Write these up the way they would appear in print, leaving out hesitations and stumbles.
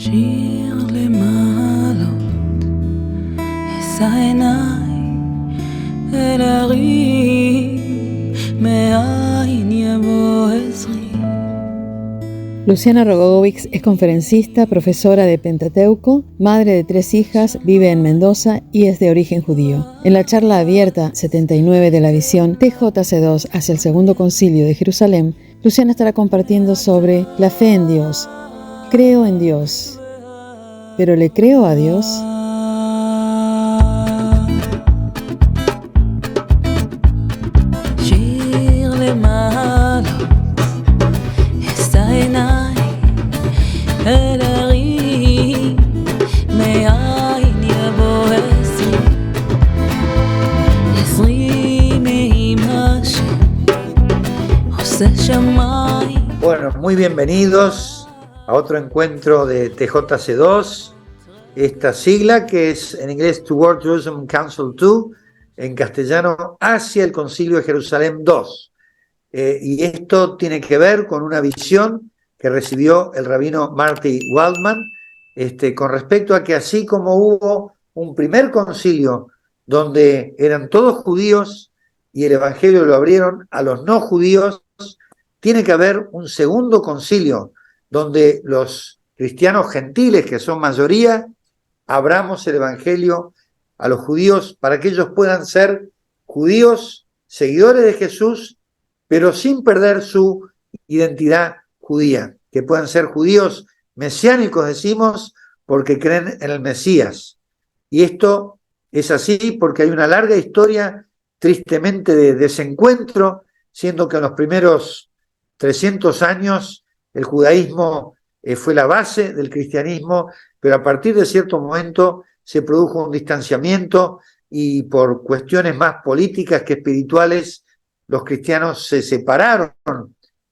שיר למעלות, אשא עיניי אל הרים, מאין יבוא עזרי. Luciana Rogovics es conferencista, profesora de Pentateuco, madre de 3 hijas, vive en Mendoza y es de origen judío. En la charla abierta 79 de la visión TJC2 hacia el Segundo Concilio de Jerusalén, Luciana estará compartiendo sobre la fe en Dios. Creo en Dios, pero ¿le creo a Dios? Bueno, muy bienvenidos a otro encuentro de TJC2, esta sigla que es en inglés Toward Jerusalem Council 2, en castellano hacia el Concilio de Jerusalén 2. Y esto tiene que ver con una visión que recibió el rabino Marty Waldman con respecto a que así como hubo un primer concilio donde eran todos judíos y el evangelio lo abrieron a los no judíos, tiene que haber un segundo concilio donde los cristianos gentiles, que son mayoría, abramos el evangelio a los judíos para que ellos puedan ser judíos, seguidores de Jesús, pero sin perder su identidad judía, que puedan ser judíos mesiánicos, decimos, porque creen en el Mesías. Y esto es así porque hay una larga historia, tristemente, de desencuentro, siendo que en los primeros 300 años el judaísmo fue la base del cristianismo, pero a partir de cierto momento se produjo un distanciamiento y por cuestiones más políticas que espirituales, los cristianos se separaron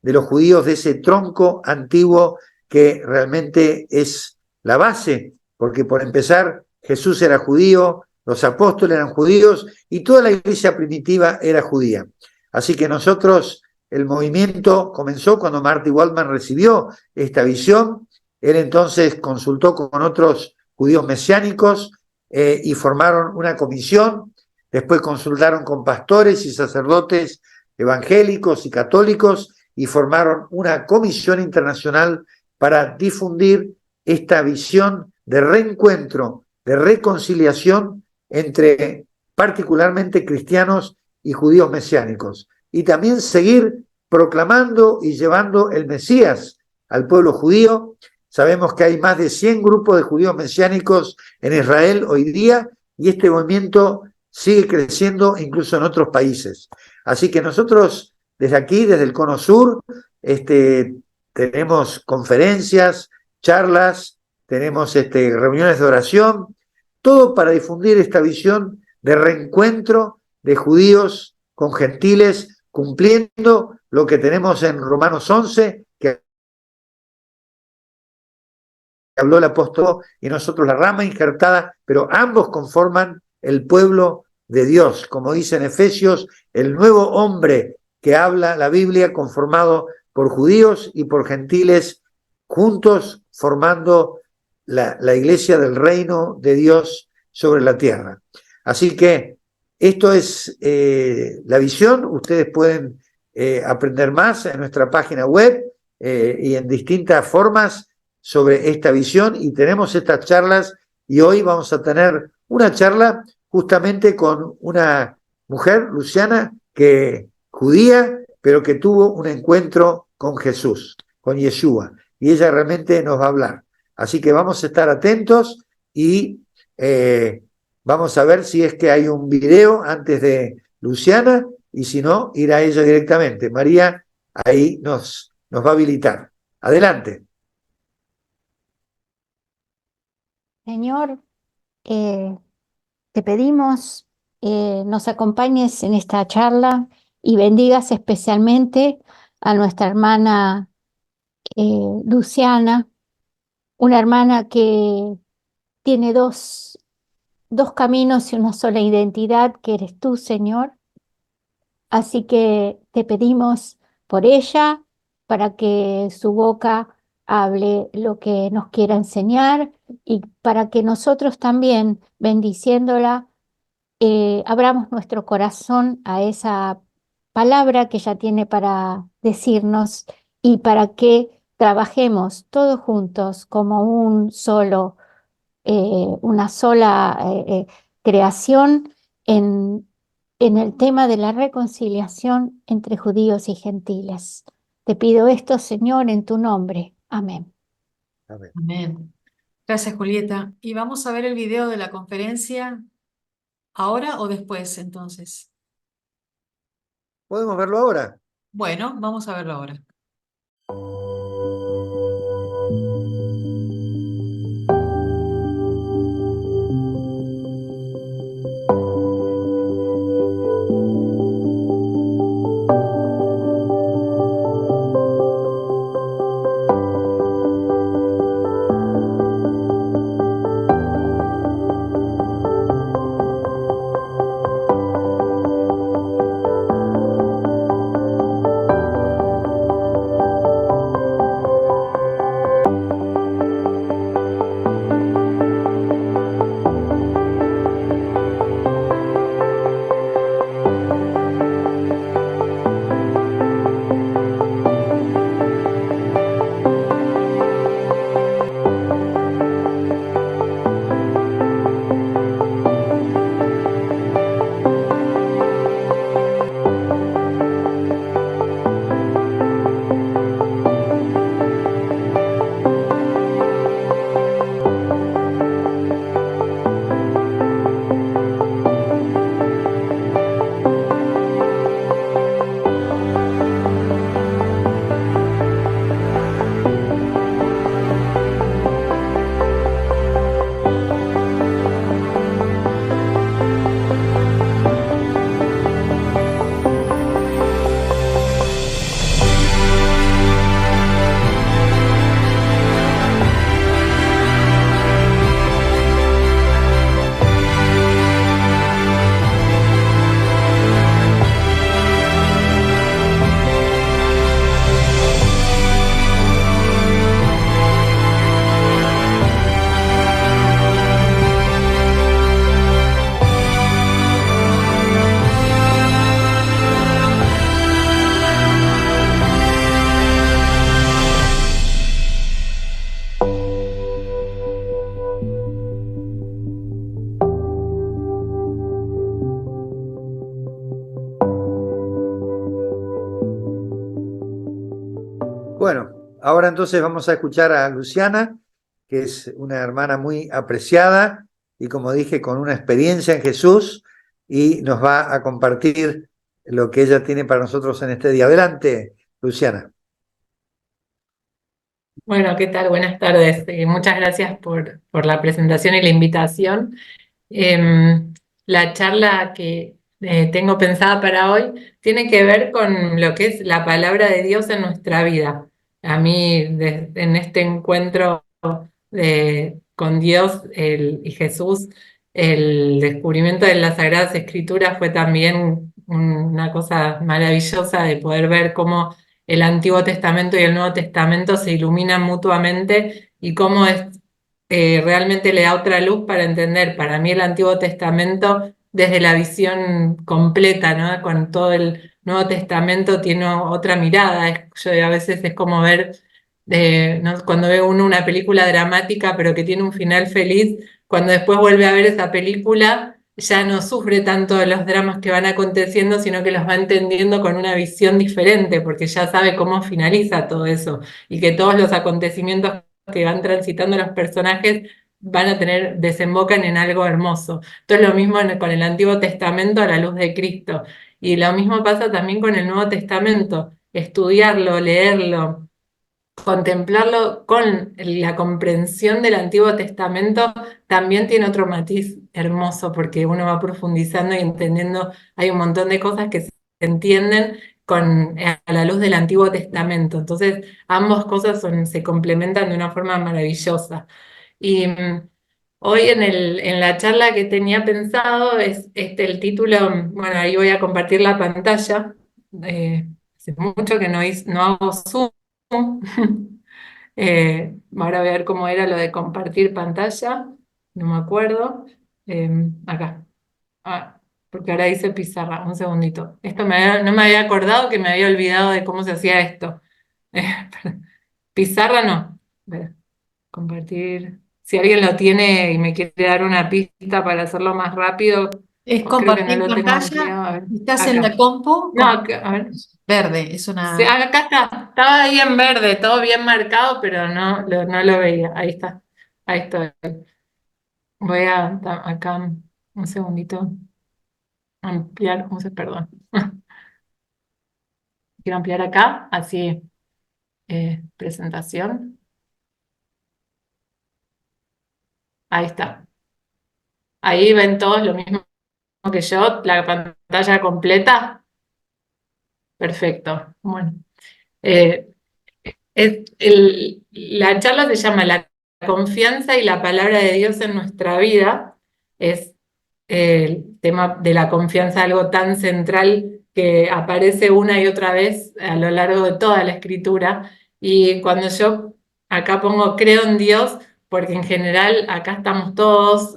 de los judíos, de ese tronco antiguo que realmente es la base, porque por empezar Jesús era judío, los apóstoles eran judíos y toda la iglesia primitiva era judía. Así que nosotros, el movimiento comenzó cuando Marty Waldman recibió esta visión. Él entonces consultó con otros judíos mesiánicos y formaron una comisión. Después consultaron con pastores y sacerdotes evangélicos y católicos y formaron una comisión internacional para difundir esta visión de reencuentro, de reconciliación entre particularmente cristianos y judíos mesiánicos. Y también seguir proclamando y llevando el Mesías al pueblo judío. Sabemos que hay más de 100 grupos de judíos mesiánicos en Israel hoy día y este movimiento sigue creciendo incluso en otros países. Así que nosotros desde aquí, desde el Cono Sur, tenemos conferencias, charlas, tenemos reuniones de oración, todo para difundir esta visión de reencuentro de judíos con gentiles, cumpliendo lo que tenemos en Romanos 11, que habló el apóstol, y nosotros la rama injertada, pero ambos conforman el pueblo de Dios, como dice en Efesios, el nuevo hombre que habla la Biblia conformado por judíos y por gentiles, juntos formando la iglesia del reino de Dios sobre la tierra. Así que esto es la visión. Ustedes pueden aprender más en nuestra página web y en distintas formas sobre esta visión, y tenemos estas charlas, y hoy vamos a tener una charla justamente con una mujer, Luciana, que judía, pero que tuvo un encuentro con Jesús, con Yeshua, y ella realmente nos va a hablar. Así que vamos a estar atentos y vamos a ver si es que hay un video antes de Luciana, y si no, irá ella directamente. María ahí nos va a habilitar. Adelante. Señor, te pedimos nos acompañes en esta charla y bendigas especialmente a nuestra hermana Luciana, una hermana que tiene dos caminos y una sola identidad, que eres tú, Señor. Así que te pedimos por ella, para que su boca hable lo que nos quiera enseñar y para que nosotros también, bendiciéndola, abramos nuestro corazón a esa palabra que ella tiene para decirnos y para que trabajemos todos juntos como una sola creación en el tema de la reconciliación entre judíos y gentiles. Te pido esto, Señor, en tu nombre. Amén. Amén. Amén. Gracias, Julieta. ¿Y vamos a ver el video de la conferencia ahora o después, entonces? ¿Podemos verlo ahora? Bueno, vamos a verlo ahora. Bueno, ahora entonces vamos a escuchar a Luciana, que es una hermana muy apreciada y como dije, con una experiencia en Jesús y nos va a compartir lo que ella tiene para nosotros en este día. Adelante, Luciana. Bueno, ¿qué tal? Buenas tardes. Muchas gracias por la presentación y la invitación. La charla que tengo pensada para hoy tiene que ver con lo que es la palabra de Dios en nuestra vida. A mí, en este encuentro con Dios y Jesús, el descubrimiento de las Sagradas Escrituras fue también una cosa maravillosa de poder ver cómo el Antiguo Testamento y el Nuevo Testamento se iluminan mutuamente y cómo realmente le da otra luz para entender. Para mí el Antiguo Testamento, desde la visión completa, ¿no? Con todo el Nuevo Testamento tiene otra mirada. A veces es como ver, ¿no? Cuando ve uno una película dramática pero que tiene un final feliz, cuando después vuelve a ver esa película ya no sufre tanto de los dramas que van aconteciendo, sino que los va entendiendo con una visión diferente, porque ya sabe cómo finaliza todo eso y que todos los acontecimientos que van transitando los personajes desembocan en algo hermoso. Entonces lo mismo con el Antiguo Testamento a la luz de Cristo. Y lo mismo pasa también con el Nuevo Testamento. Estudiarlo, leerlo, contemplarlo con la comprensión del Antiguo Testamento también tiene otro matiz hermoso, porque uno va profundizando y entendiendo, hay un montón de cosas que se entienden a la luz del Antiguo Testamento. Entonces, ambas cosas se complementan de una forma maravillosa. Y hoy en la charla que tenía pensado es el título, bueno, ahí voy a compartir la pantalla. Hace mucho que no hago Zoom. Ahora voy a ver cómo era lo de compartir pantalla, no me acuerdo. Acá. Porque ahora dice pizarra, un segundito. No me había acordado que me había olvidado de cómo se hacía esto. Pizarra no. A ver, compartir. Si alguien lo tiene y me quiere dar una pista para hacerlo más rápido, Es creo que no compartir lo tengo pantalla. empleado. A ver, Estás en la acá. compu No, con a ver. verde. Es Sí, una. acá está. Estaba ahí en verde, todo bien marcado, pero no lo veía. Ahí está. Ahí estoy. Voy acá un segundito. Ampliar, perdón. Quiero ampliar acá, así, presentación. Ahí está. Ahí ven todos lo mismo que yo, la pantalla completa. Perfecto. Bueno, eh, la charla se llama La confianza y la palabra de Dios en nuestra vida. Es el tema de la confianza, algo tan central que aparece una y otra vez a lo largo de toda la escritura. Y cuando yo acá pongo creo en Dios, porque en general acá estamos todos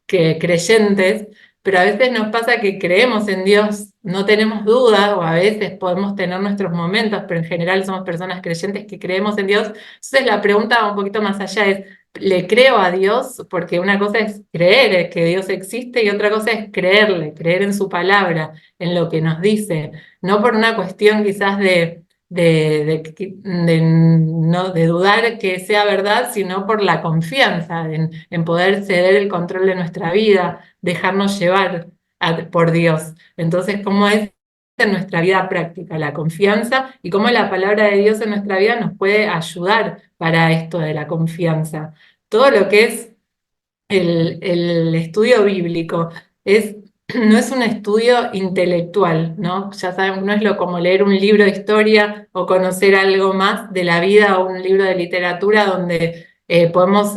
creyentes, pero a veces nos pasa que creemos en Dios, no tenemos dudas, o a veces podemos tener nuestros momentos, pero en general somos personas creyentes que creemos en Dios. Entonces la pregunta va un poquito más allá, es, le creo a Dios, porque una cosa es creer que Dios existe y otra cosa es creerle, creer en su palabra, en lo que nos dice, no por una cuestión quizás de dudar que sea verdad, sino por la confianza en poder ceder el control de nuestra vida, dejarnos llevar por Dios. Entonces, ¿cómo es en nuestra vida práctica la confianza y cómo la palabra de Dios en nuestra vida nos puede ayudar para esto de la confianza? Todo lo que es el estudio bíblico no es un estudio intelectual, ¿no? Ya saben, no es lo como leer un libro de historia o conocer algo más de la vida o un libro de literatura donde podemos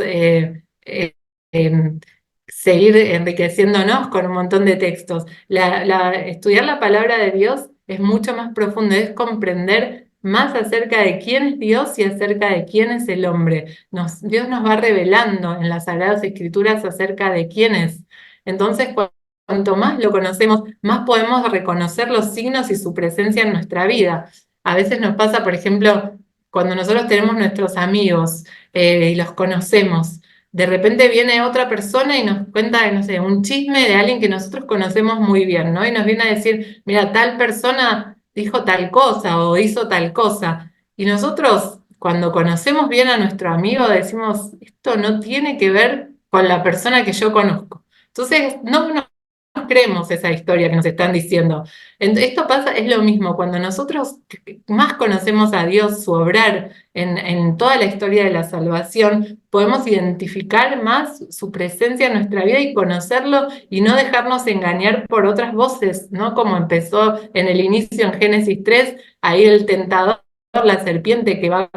em, seguir enriqueciéndonos con un montón de textos. Estudiar la palabra de Dios es mucho más profundo, es comprender más acerca de quién es Dios y acerca de quién es el hombre. Dios nos va revelando en las Sagradas Escrituras acerca de quién es. Entonces, cuanto más lo conocemos, más podemos reconocer los signos y su presencia en nuestra vida. A veces nos pasa, por ejemplo, cuando nosotros tenemos nuestros amigos y los conocemos, de repente viene otra persona y nos cuenta, no sé, un chisme de alguien que nosotros conocemos muy bien, ¿no? Y nos viene a decir, mira, tal persona dijo tal cosa o hizo tal cosa. Y nosotros, cuando conocemos bien a nuestro amigo, decimos, esto no tiene que ver con la persona que yo conozco. Entonces, no nos creemos esa historia que nos están diciendo. Esto pasa, es lo mismo, cuando nosotros más conocemos a Dios, su obrar en toda la historia de la salvación, podemos identificar más su presencia en nuestra vida y conocerlo y no dejarnos engañar por otras voces, ¿no? Como empezó en el inicio en Génesis 3, ahí el tentador, la serpiente que va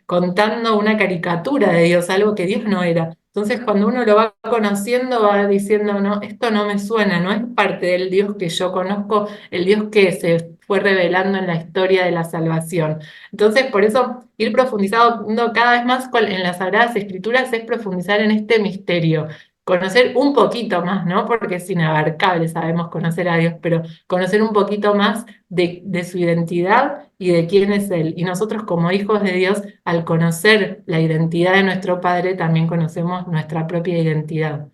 contando una caricatura de Dios, algo que Dios no era. Entonces, cuando uno lo va conociendo, va diciendo, no, esto no me suena, no es parte del Dios que yo conozco, el Dios que se fue revelando en la historia de la salvación. Entonces, por eso, ir profundizando cada vez más en las Sagradas Escrituras es profundizar en este misterio, conocer un poquito más, ¿no? Porque es inabarcable, sabemos conocer a Dios, pero conocer un poquito más de su identidad y de quién es Él. Y nosotros como hijos de Dios, al conocer la identidad de nuestro Padre, también conocemos nuestra propia identidad.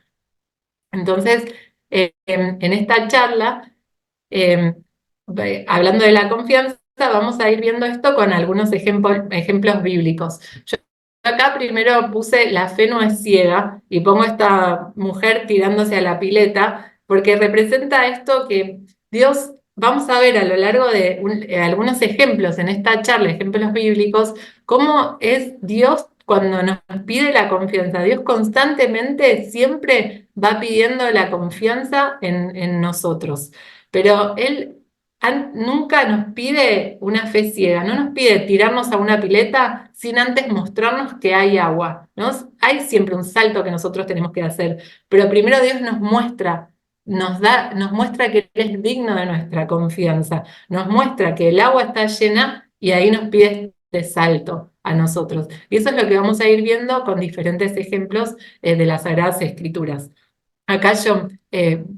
Entonces, en esta charla, eh, hablando de la confianza, vamos a ir viendo esto con algunos ejemplos bíblicos. Yo acá primero puse la fe no es ciega y pongo esta mujer tirándose a la pileta porque representa esto que Dios, vamos a ver a lo largo de algunos ejemplos en esta charla, ejemplos bíblicos, cómo es Dios cuando nos pide la confianza. Dios constantemente siempre va pidiendo la confianza en nosotros, pero Él nunca nos pide una fe ciega, no nos pide tirarnos a una pileta sin antes mostrarnos que hay agua, ¿no? Hay siempre un salto que nosotros tenemos que hacer, pero primero Dios nos muestra, nos muestra que Él es digno de nuestra confianza, nos muestra que el agua está llena y ahí nos pide este salto a nosotros. Y eso es lo que vamos a ir viendo con diferentes ejemplos de las Sagradas Escrituras. Acá yo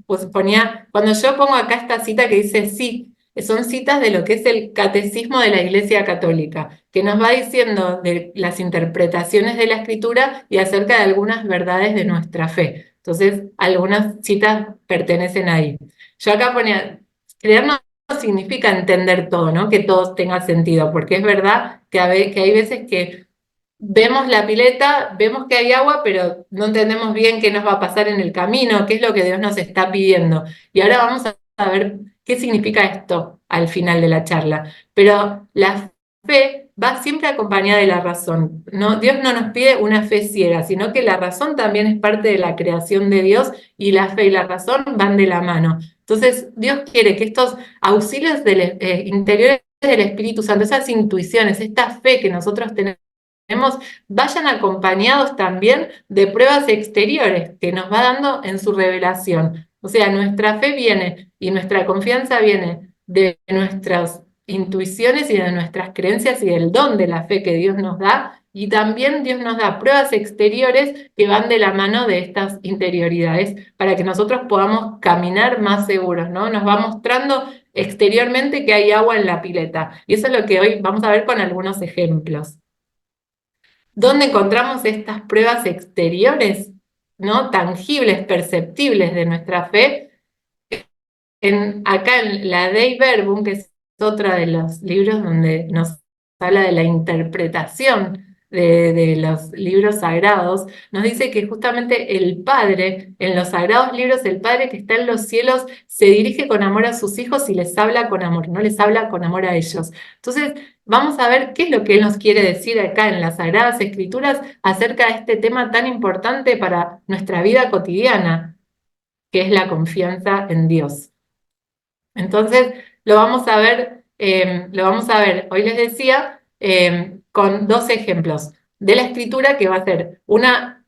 pues ponía, cuando yo pongo acá esta cita que dice sí, son citas de lo que es el catecismo de la Iglesia Católica, que nos va diciendo de las interpretaciones de la Escritura y acerca de algunas verdades de nuestra fe. Entonces, algunas citas pertenecen ahí. Yo acá ponía, creer no significa entender todo, ¿no? Que todo tenga sentido, porque es verdad que hay veces que vemos la pileta, vemos que hay agua, pero no entendemos bien qué nos va a pasar en el camino, qué es lo que Dios nos está pidiendo. Y ahora vamos a ver qué significa esto al final de la charla. Pero la fe va siempre acompañada de la razón. No, Dios no nos pide una fe ciega, sino que la razón también es parte de la creación de Dios y la fe y la razón van de la mano. Entonces, Dios quiere que estos auxilios interiores del Espíritu Santo, esas intuiciones, esta fe que nosotros tenemos, vayan acompañados también de pruebas exteriores que nos va dando en su revelación. O sea, nuestra fe viene y nuestra confianza viene de nuestras intuiciones y de nuestras creencias y del don de la fe que Dios nos da, y también Dios nos da pruebas exteriores que van de la mano de estas interioridades para que nosotros podamos caminar más seguros, ¿no? Nos va mostrando exteriormente que hay agua en la pileta, y eso es lo que hoy vamos a ver con algunos ejemplos. ¿Dónde encontramos estas pruebas exteriores, ¿no? Tangibles, perceptibles de nuestra fe? Acá en la Dei Verbum, que es otra de los libros donde nos habla de la interpretación de los libros sagrados, nos dice que justamente el Padre, en los sagrados libros, el Padre que está en los cielos se dirige con amor a sus hijos y les habla con amor, no les habla con amor a ellos. Entonces, vamos a ver qué es lo que Él nos quiere decir acá en las Sagradas Escrituras acerca de este tema tan importante para nuestra vida cotidiana, que es la confianza en Dios. Entonces, lo vamos a ver, hoy les decía, con dos ejemplos de la escritura, que va a ser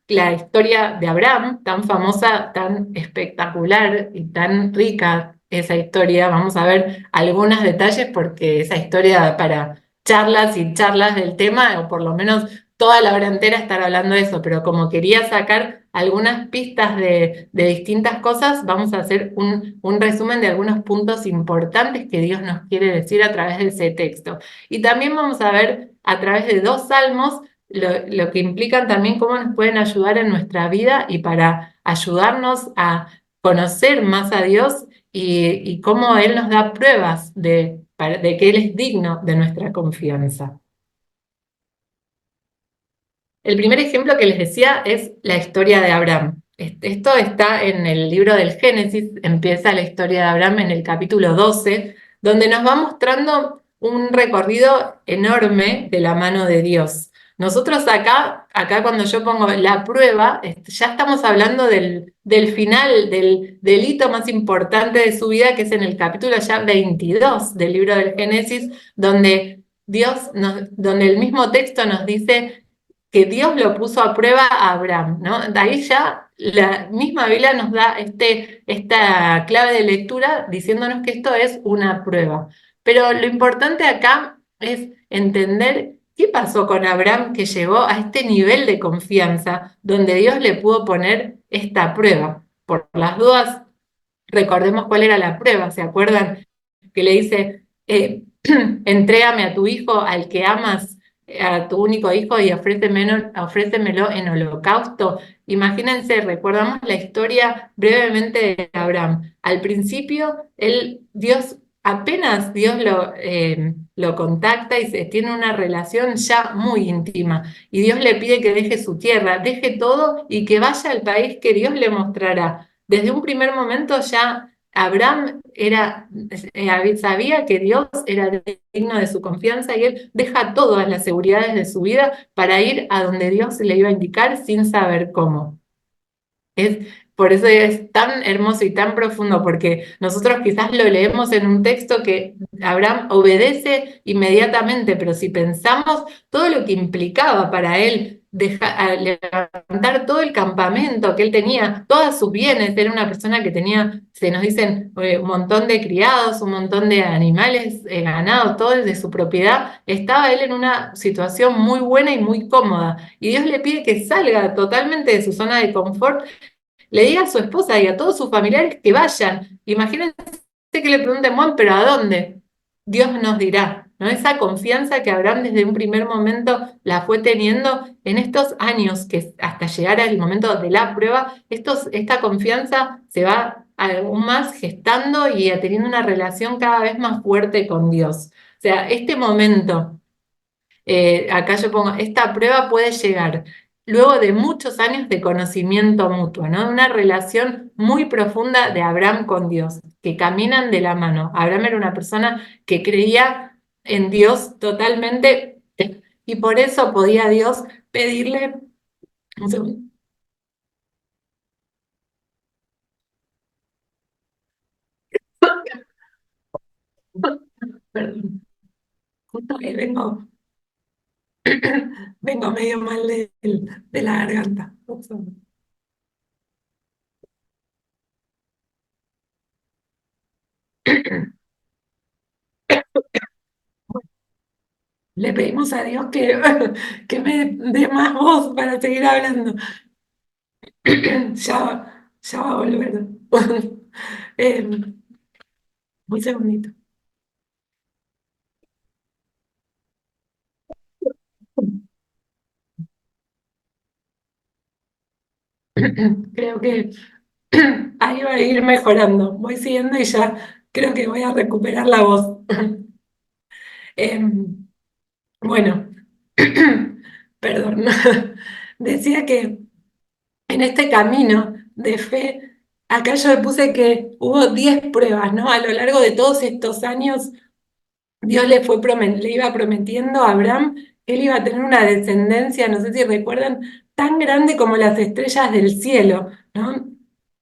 la historia de Abraham, tan famosa, tan espectacular y tan rica esa historia. Vamos a ver algunos detalles porque esa historia da para charlas y charlas del tema, o por lo menos toda la hora entera estar hablando de eso, pero como quería sacar algunas pistas de distintas cosas, vamos a hacer un resumen de algunos puntos importantes que Dios nos quiere decir a través de ese texto. Y también vamos a ver a través de dos salmos lo que implican también cómo nos pueden ayudar en nuestra vida y para ayudarnos a conocer más a Dios y cómo Él nos da pruebas de que Él es digno de nuestra confianza. El primer ejemplo que les decía es la historia de Abraham. Esto está en el libro del Génesis, empieza la historia de Abraham en el capítulo 12, donde nos va mostrando un recorrido enorme de la mano de Dios. Nosotros acá cuando yo pongo la prueba, ya estamos hablando del final, del hito más importante de su vida, que es en el capítulo ya 22 del libro del Génesis, donde donde el mismo texto nos dice que Dios lo puso a prueba a Abraham, ¿no? De ahí ya la misma Biblia nos da esta clave de lectura diciéndonos que esto es una prueba. Pero lo importante acá es entender qué pasó con Abraham que llegó a este nivel de confianza donde Dios le pudo poner esta prueba. Por las dudas, recordemos cuál era la prueba, ¿se acuerdan? Que le dice, entrégame a tu hijo, al que amas, a tu único hijo, y ofrécemelo en holocausto. Imagínense, recordamos la historia brevemente de Abraham. Al principio, apenas Dios lo contacta y se tiene una relación ya muy íntima. Y Dios le pide que deje su tierra, deje todo y que vaya al país que Dios le mostrará. Desde un primer momento ya Abraham sabía que Dios era digno de su confianza y él deja todas las seguridades de su vida para ir a donde Dios le iba a indicar sin saber cómo. Por eso es tan hermoso y tan profundo, porque nosotros quizás lo leemos en un texto que Abraham obedece inmediatamente, pero si pensamos todo lo que implicaba para él a levantar todo el campamento que él tenía, todos sus bienes. Era una persona que tenía, se nos dicen, un montón de criados, un montón de animales, ganado, todo de su propiedad. Estaba él en una situación muy buena y muy cómoda. Y Dios le pide que salga totalmente de su zona de confort, le diga a su esposa y a todos sus familiares que vayan. Imagínense que le pregunten, bueno, pero ¿a dónde? Dios nos dirá, ¿no? Esa confianza que Abraham desde un primer momento la fue teniendo en estos años, que hasta llegar al momento de la prueba, esta confianza se va aún más gestando y teniendo una relación cada vez más fuerte con Dios. O sea, este momento, acá yo pongo, esta prueba puede llegar luego de muchos años de conocimiento mutuo, ¿no? Una relación muy profunda de Abraham con Dios, que caminan de la mano. Abraham era una persona que creía en Dios totalmente y por eso podía Dios pedirle, un segundo, perdón, justo que vengo medio mal de la garganta. Un segundo. Le pedimos a Dios que me dé más voz para seguir hablando. Ya va a volver. Eh, un segundito. Creo que ahí va a ir mejorando. Voy siguiendo y ya creo que voy a recuperar la voz. Bueno, perdón. Decía que en este camino de fe, acá yo le puse que hubo 10 pruebas, ¿no? A lo largo de todos estos años, Dios le iba prometiendo a Abraham que él iba a tener una descendencia, no sé si recuerdan, tan grande como las estrellas del cielo, ¿no?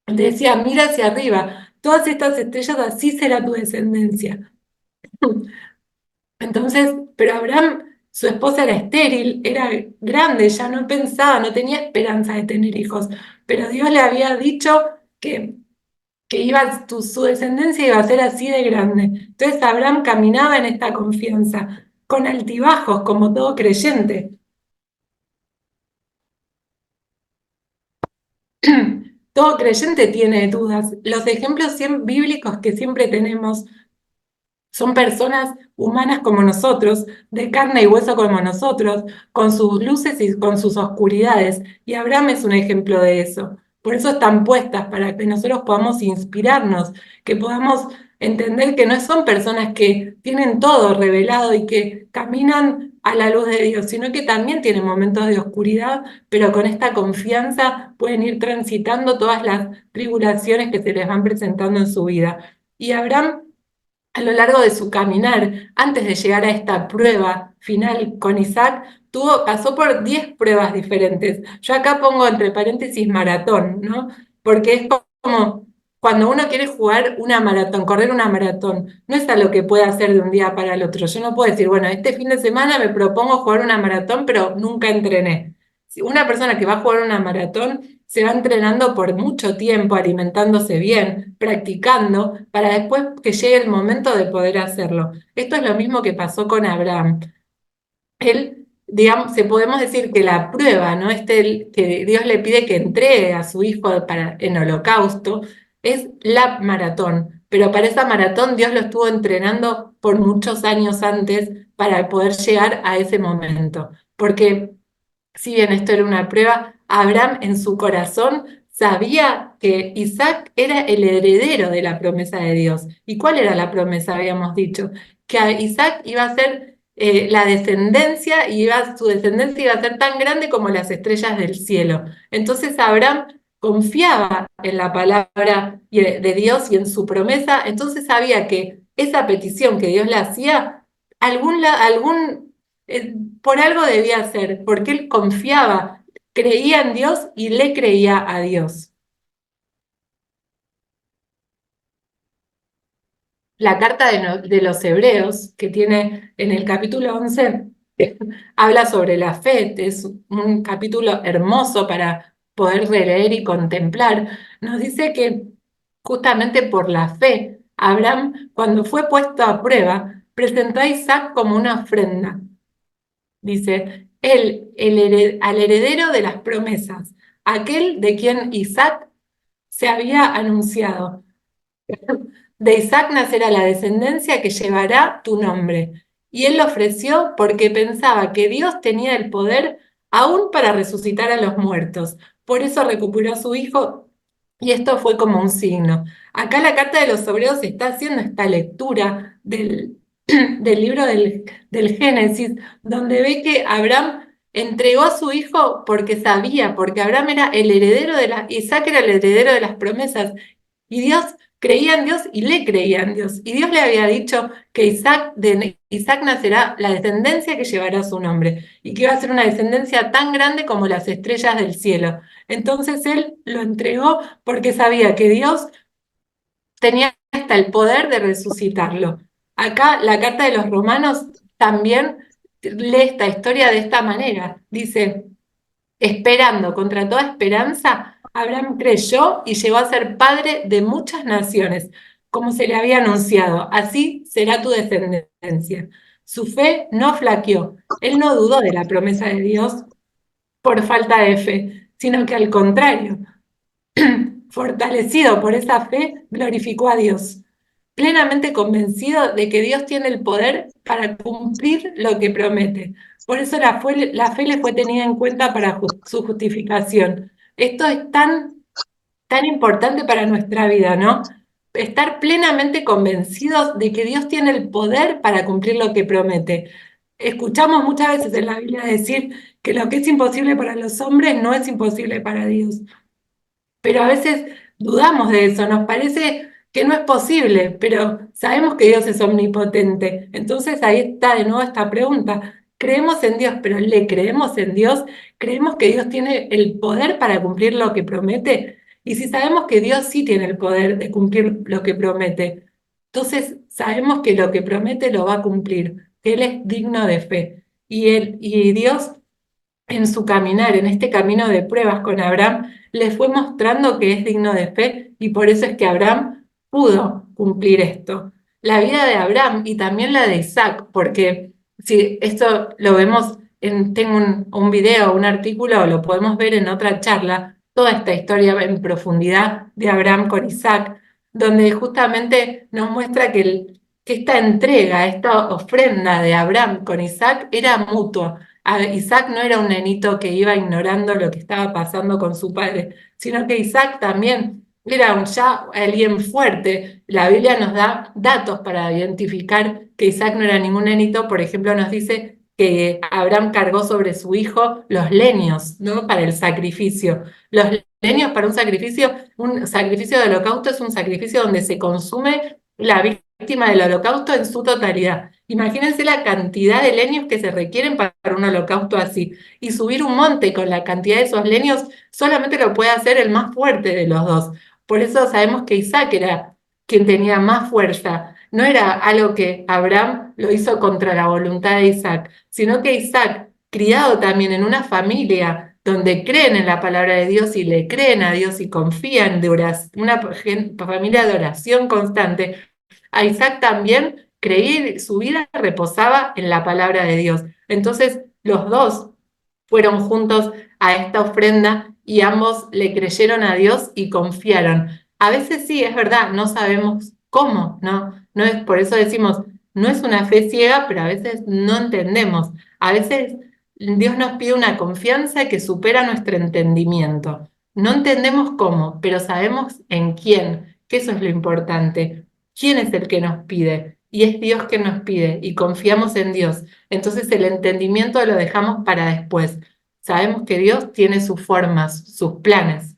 Decía, mira hacia arriba, todas estas estrellas, así será tu descendencia. Entonces, pero Abraham, su esposa era estéril, era grande, ya no pensaba, no tenía esperanza de tener hijos, pero Dios le había dicho que su descendencia iba a ser así de grande. Entonces Abraham caminaba en esta confianza, con altibajos, como todo creyente. Todo creyente tiene dudas. Los ejemplos bíblicos que siempre tenemos son personas humanas como nosotros, de carne y hueso como nosotros, con sus luces y con sus oscuridades. Y Abraham es un ejemplo de eso. Por eso están puestas, para que nosotros podamos inspirarnos, que podamos entender que no son personas que tienen todo revelado y que caminan a la luz de Dios, sino que también tienen momentos de oscuridad, pero con esta confianza pueden ir transitando todas las tribulaciones que se les van presentando en su vida. Y Abraham, a lo largo de su caminar, antes de llegar a esta prueba final con Isaac, pasó por 10 pruebas diferentes. Yo acá pongo entre paréntesis maratón, ¿no? Porque es como cuando uno quiere jugar una maratón, correr una maratón, no es algo que puede hacer de un día para el otro. Yo no puedo decir, bueno, este fin de semana me propongo jugar una maratón, pero nunca entrené. Si una persona que va a jugar una maratón se va entrenando por mucho tiempo, alimentándose bien, practicando, para después que llegue el momento de poder hacerlo. Esto es lo mismo que pasó con Abraham. Él, digamos, podemos decir que la prueba, ¿no? Que Dios le pide que entregue a su hijo en holocausto, es la maratón. Pero para esa maratón Dios lo estuvo entrenando por muchos años antes para poder llegar a ese momento. Porque si bien esto era una prueba, Abraham en su corazón sabía que Isaac era el heredero de la promesa de Dios. ¿Y cuál era la promesa? Habíamos dicho que a Isaac iba a ser la descendencia y su descendencia iba a ser tan grande como las estrellas del cielo. Entonces Abraham confiaba en la palabra de Dios y en su promesa, entonces sabía que esa petición que Dios le hacía, por algo debía ser, porque él confiaba, creía en Dios y le creía a Dios. La carta de los Hebreos, que tiene en el capítulo 11 habla sobre la fe, es un capítulo hermoso para poder releer y contemplar. Nos dice que justamente por la fe, Abraham, cuando fue puesto a prueba, presentó a Isaac como una ofrenda. Dice, al heredero de las promesas, aquel de quien Isaac se había anunciado. De Isaac nacerá la descendencia que llevará tu nombre. Y él lo ofreció porque pensaba que Dios tenía el poder aún para resucitar a los muertos. Por eso recuperó a su hijo y esto fue como un signo. Acá la carta de los Hebreos está haciendo esta lectura del libro del Génesis, donde ve que Abraham entregó a su hijo porque sabía, porque Abraham era el heredero Isaac era el heredero de las promesas. Y Dios creía en Dios y le creía en Dios. Y Dios le había dicho que de Isaac nacerá la descendencia que llevará su nombre y que iba a ser una descendencia tan grande como las estrellas del cielo. Entonces él lo entregó porque sabía que Dios tenía hasta el poder de resucitarlo. Acá la carta de los Romanos también lee esta historia de esta manera. Dice, esperando contra toda esperanza, Abraham creyó y llegó a ser padre de muchas naciones, como se le había anunciado. Así será tu descendencia. Su fe no flaqueó. Él no dudó de la promesa de Dios por falta de fe, sino que al contrario, fortalecido por esa fe, glorificó a Dios, plenamente convencido de que Dios tiene el poder para cumplir lo que promete. Por eso la fe le fue tenida en cuenta para su justificación. Esto es tan importante para nuestra vida, ¿no? Estar plenamente convencidos de que Dios tiene el poder para cumplir lo que promete. Escuchamos muchas veces en la Biblia decir que lo que es imposible para los hombres no es imposible para Dios. Pero a veces dudamos de eso, nos parece que no es posible, pero sabemos que Dios es omnipotente. Entonces ahí está de nuevo esta pregunta. Creemos en Dios, pero ¿le creemos en Dios? ¿Creemos que Dios tiene el poder para cumplir lo que promete? Y si sabemos que Dios sí tiene el poder de cumplir lo que promete, entonces sabemos que lo que promete lo va a cumplir, que Él es digno de fe. Y Dios en su caminar, en este camino de pruebas con Abraham, le fue mostrando que es digno de fe y por eso es que Abraham pudo cumplir esto. La vida de Abraham y también la de Isaac, porque si esto lo vemos, tengo un video, un artículo, o lo podemos ver en otra charla, toda esta historia en profundidad de Abraham con Isaac, donde justamente nos muestra que esta entrega, esta ofrenda de Abraham con Isaac era mutua. Isaac no era un nenito que iba ignorando lo que estaba pasando con su padre, sino que Isaac también era ya alguien fuerte. La Biblia nos da datos para identificar que Isaac no era ningún nenito. Por ejemplo, nos dice que Abraham cargó sobre su hijo los leños, ¿no? Para el sacrificio. Los leños para un sacrificio de holocausto es un sacrificio donde se consume la víctima del holocausto en su totalidad. Imagínense la cantidad de leños que se requieren para un holocausto así. Y subir un monte con la cantidad de esos leños solamente lo puede hacer el más fuerte de los dos. Por eso sabemos que Isaac era quien tenía más fuerza. No era algo que Abraham lo hizo contra la voluntad de Isaac, sino que Isaac, criado también en una familia donde creen en la palabra de Dios y le creen a Dios y confían una familia de oración constante, a Isaac también su vida reposaba en la palabra de Dios. Entonces los dos fueron juntos a esta ofrenda y ambos le creyeron a Dios y confiaron. A veces sí, es verdad, no sabemos cómo, ¿no? No es, por eso decimos, no es una fe ciega, pero a veces no entendemos. A veces Dios nos pide una confianza que supera nuestro entendimiento. No entendemos cómo, pero sabemos en quién, que eso es lo importante. ¿Quién es el que nos pide? Y es Dios que nos pide y confiamos en Dios. Entonces el entendimiento lo dejamos para después. Sabemos que Dios tiene sus formas, sus planes.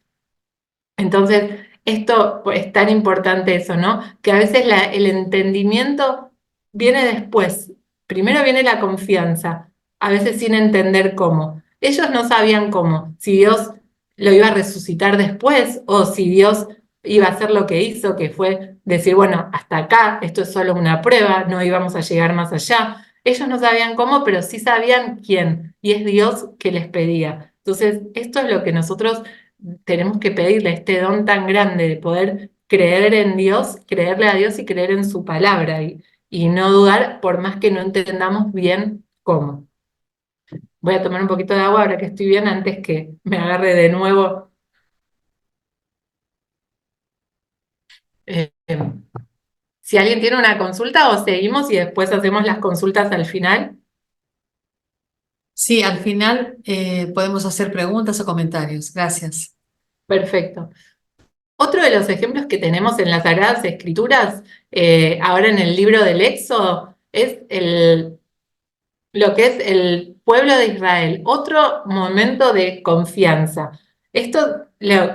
Entonces, esto pues, es tan importante eso, ¿no? Que a veces el entendimiento viene después. Primero viene la confianza, a veces sin entender cómo. Ellos no sabían cómo, si Dios lo iba a resucitar después o si Dios iba a hacer lo que hizo, que fue decir, bueno, hasta acá, esto es solo una prueba, no íbamos a llegar más allá. Ellos no sabían cómo, pero sí sabían quién, y es Dios que les pedía. Entonces, esto es lo que nosotros tenemos que pedirle, este don tan grande de poder creer en Dios, creerle a Dios y creer en su palabra, y no dudar por más que no entendamos bien cómo. Voy a tomar un poquito de agua ahora que estoy bien antes que me agarre de nuevo. eh, si alguien tiene una consulta o seguimos y después hacemos las consultas al final. Sí, al final podemos hacer preguntas o comentarios. Gracias. Perfecto. Otro de los ejemplos que tenemos en las Sagradas Escrituras, ahora en el libro del Éxodo, es lo que es el pueblo de Israel, otro momento de confianza.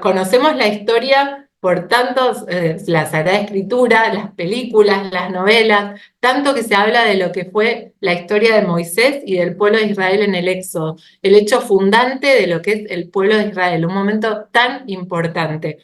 Conocemos la historia por tantos, la Sagrada Escritura, las películas, las novelas, tanto que se habla de lo que fue la historia de Moisés y del pueblo de Israel en el Éxodo, el hecho fundante de lo que es el pueblo de Israel, un momento tan importante.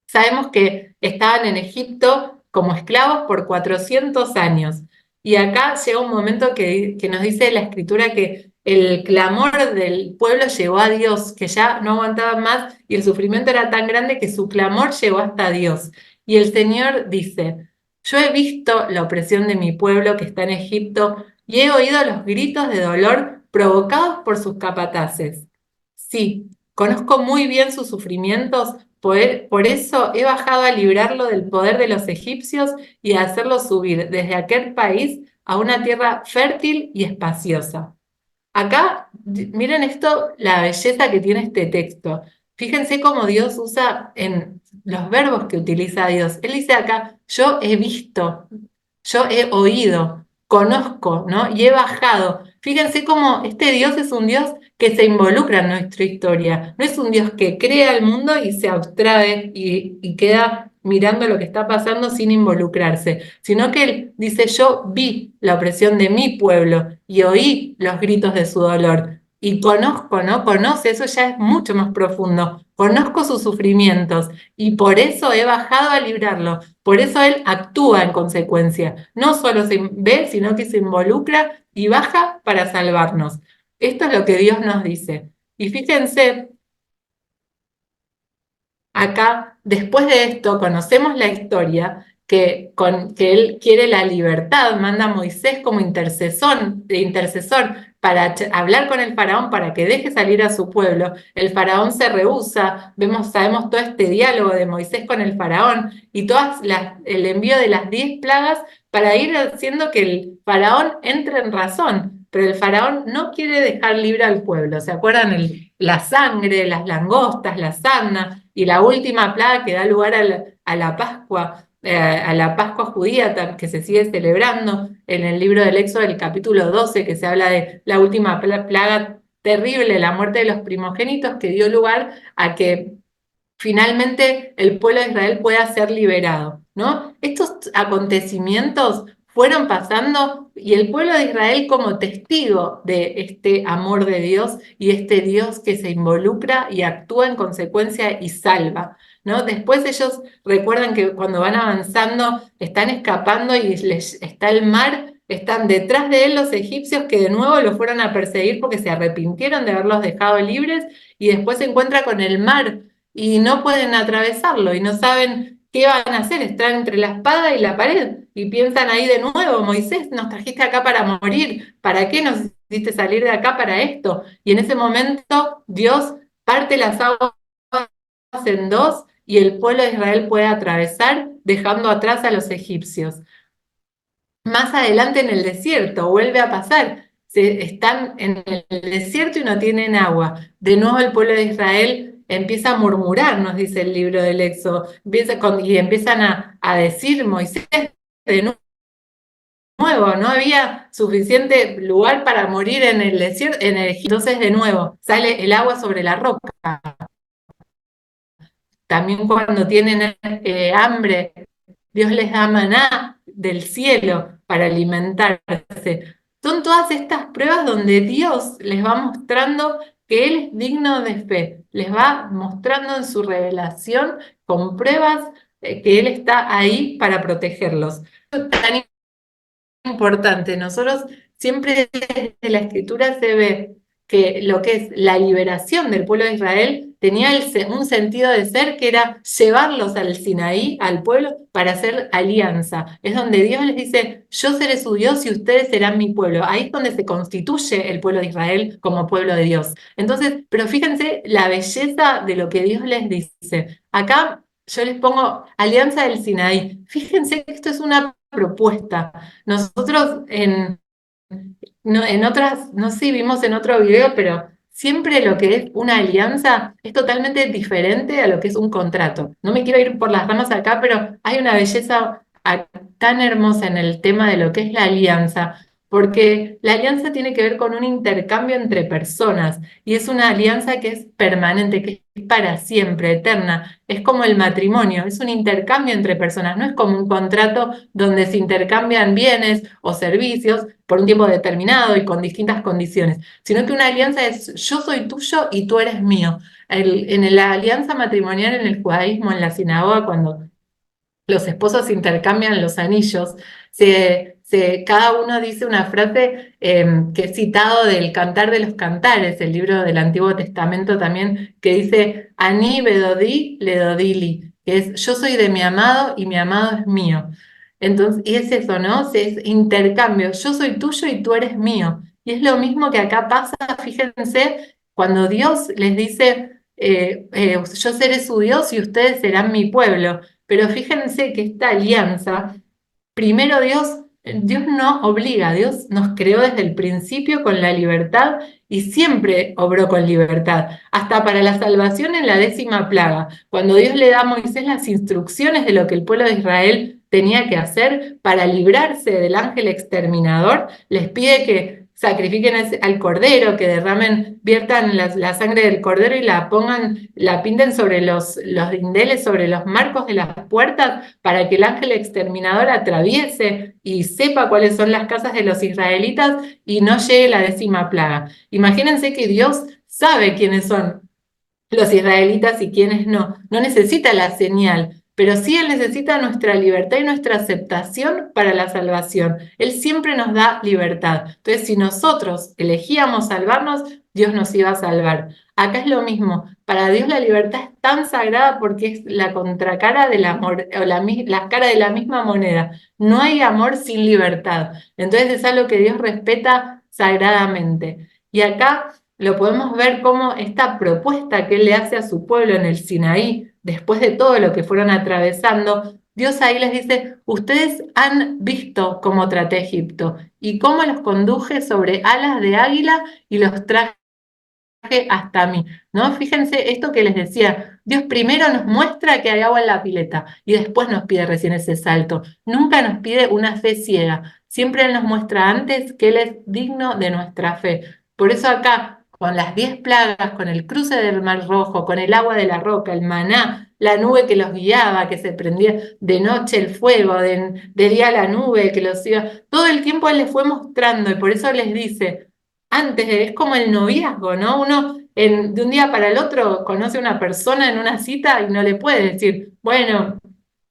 Sabemos que estaban en Egipto como esclavos por 400 años. Y acá llega un momento que nos dice la escritura que el clamor del pueblo llegó a Dios, que ya no aguantaban más y el sufrimiento era tan grande que su clamor llegó hasta Dios. Y el Señor dice, yo he visto la opresión de mi pueblo que está en Egipto y he oído los gritos de dolor provocados por sus capataces. Sí, conozco muy bien sus sufrimientos, por eso he bajado a librarlo del poder de los egipcios y a hacerlo subir desde aquel país a una tierra fértil y espaciosa. Acá, miren esto, la belleza que tiene este texto. Fíjense cómo Dios usa en los verbos que utiliza Dios. Él dice acá, yo he visto, yo he oído, conozco, ¿no? Y he bajado. Fíjense cómo este Dios es un Dios que se involucra en nuestra historia. No es un Dios que crea el mundo y se abstrae y queda mirando lo que está pasando sin involucrarse, sino que Él dice, yo vi la opresión de mi pueblo y oí los gritos de su dolor. Y conozco, ¿no? Conoce, eso ya es mucho más profundo. Conozco sus sufrimientos y por eso he bajado a librarlo. Por eso Él actúa en consecuencia. No solo se ve, sino que se involucra y baja para salvarnos. Esto es lo que Dios nos dice. Y fíjense, acá, después de esto, conocemos la historia que Él quiere la libertad, manda a Moisés como intercesor para hablar con el faraón para que deje salir a su pueblo. El faraón se rehúsa, sabemos todo este diálogo de Moisés con el faraón y el envío de las 10 plagas para ir haciendo que el faraón entre en razón. Pero el faraón no quiere dejar libre al pueblo. ¿Se acuerdan? La sangre, las langostas, la sarna y la última plaga que da lugar a la Pascua, a la Pascua judía que se sigue celebrando en el libro del Éxodo, el capítulo 12, que se habla de la última plaga terrible, la muerte de los primogénitos, que dio lugar a que finalmente el pueblo de Israel pueda ser liberado, ¿no? Estos acontecimientos fueron pasando y el pueblo de Israel como testigo de este amor de Dios y este Dios que se involucra y actúa en consecuencia y salva, ¿no? Después ellos recuerdan que cuando van avanzando están escapando y está el mar, están detrás de él los egipcios que de nuevo los fueron a perseguir porque se arrepintieron de haberlos dejado libres y después se encuentra con el mar y no pueden atravesarlo y no saben qué van a hacer, están entre la espada y la pared y piensan ahí de nuevo, Moisés, nos trajiste acá para morir, ¿para qué nos hiciste salir de acá para esto? Y en ese momento Dios parte las aguas en dos y el pueblo de Israel puede atravesar dejando atrás a los egipcios. Más adelante en el desierto vuelve a pasar, están en el desierto y no tienen agua. De nuevo el pueblo de Israel empieza a murmurar, nos dice el libro del Éxodo, y empiezan a decir, Moisés, de nuevo, no había suficiente lugar para morir en el desierto, en el Egipto. Entonces de nuevo sale el agua sobre la roca. También cuando tienen hambre, Dios les da maná del cielo para alimentarse. Son todas estas pruebas donde Dios les va mostrando que Él es digno de fe, les va mostrando en su revelación con pruebas que Él está ahí para protegerlos. Es tan importante, nosotros siempre desde la Escritura se ve que lo que es la liberación del pueblo de Israel tenía un sentido de ser que era llevarlos al Sinaí, al pueblo, para hacer alianza. Es donde Dios les dice, yo seré su Dios y ustedes serán mi pueblo. Ahí es donde se constituye el pueblo de Israel como pueblo de Dios. Entonces, pero fíjense la belleza de lo que Dios les dice. Acá yo les pongo Alianza del Sinaí. Fíjense que esto es una propuesta. Nosotros en otras, no sé si vimos en otro video, pero siempre lo que es una alianza es totalmente diferente a lo que es un contrato. No me quiero ir por las ramas acá, pero hay una belleza tan hermosa en el tema de lo que es la alianza, porque la alianza tiene que ver con un intercambio entre personas y es una alianza que es permanente, que es para siempre, eterna. Es como el matrimonio, es un intercambio entre personas, no es como un contrato donde se intercambian bienes o servicios por un tiempo determinado y con distintas condiciones, sino que una alianza es yo soy tuyo y tú eres mío. En la alianza matrimonial en el judaísmo, en la sinagoga, cuando los esposos intercambian los anillos, cada uno dice una frase que es citado del Cantar de los Cantares, el libro del Antiguo Testamento también, que dice, Ani bedodi ledodili, que es yo soy de mi amado y mi amado es mío. Entonces, y es eso, ¿no? Es intercambio, yo soy tuyo y tú eres mío. Y es lo mismo que acá pasa, fíjense, cuando Dios les dice, yo seré su Dios y ustedes serán mi pueblo. Pero fíjense que esta alianza, primero Dios no obliga, Dios nos creó desde el principio con la libertad y siempre obró con libertad, hasta para la salvación en la 10ª plaga, cuando Dios le da a Moisés las instrucciones de lo que el pueblo de Israel tenía que hacer para librarse del ángel exterminador, les pide que sacrifiquen al cordero, que viertan la sangre del cordero y la pinten sobre los dinteles, sobre los marcos de las puertas, para que el ángel exterminador atraviese y sepa cuáles son las casas de los israelitas y no llegue la 10ª plaga. Imagínense que Dios sabe quiénes son los israelitas y quiénes no. No necesita la señal, pero sí Él necesita nuestra libertad y nuestra aceptación para la salvación. Él siempre nos da libertad. Entonces, si nosotros elegíamos salvarnos, Dios nos iba a salvar. Acá es lo mismo. Para Dios la libertad es tan sagrada porque es la contracara del amor, o la cara de la misma moneda. No hay amor sin libertad. Entonces es algo que Dios respeta sagradamente. Y acá lo podemos ver como esta propuesta que Él le hace a su pueblo en el Sinaí, después de todo lo que fueron atravesando, Dios ahí les dice, ustedes han visto cómo traté a Egipto y cómo los conduje sobre alas de águila y los traje hasta mí, ¿no? Fíjense esto que les decía, Dios primero nos muestra que hay agua en la pileta y después nos pide recién ese salto. Nunca nos pide una fe ciega, siempre Él nos muestra antes que Él es digno de nuestra fe. Por eso acá, con las 10 plagas, con el cruce del Mar Rojo, con el agua de la roca, el maná, la nube que los guiaba, que se prendía de noche el fuego, de día la nube que los iba, todo el tiempo Él les fue mostrando y por eso les dice, antes es como el noviazgo, ¿no? Uno de un día para el otro conoce a una persona en una cita y no le puede decir, bueno,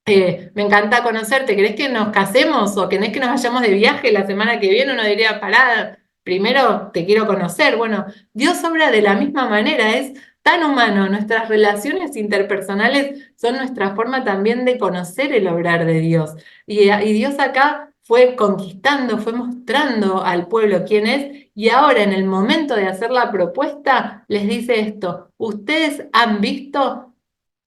me encanta conocerte, ¿querés que nos casemos o querés que nos vayamos de viaje la semana que viene? Uno diría, pará, primero te quiero conocer. Bueno, Dios obra de la misma manera, es tan humano. Nuestras relaciones interpersonales son nuestra forma también de conocer el obrar de Dios. Y Dios acá fue conquistando, fue mostrando al pueblo quién es, y ahora en el momento de hacer la propuesta les dice esto, ustedes han visto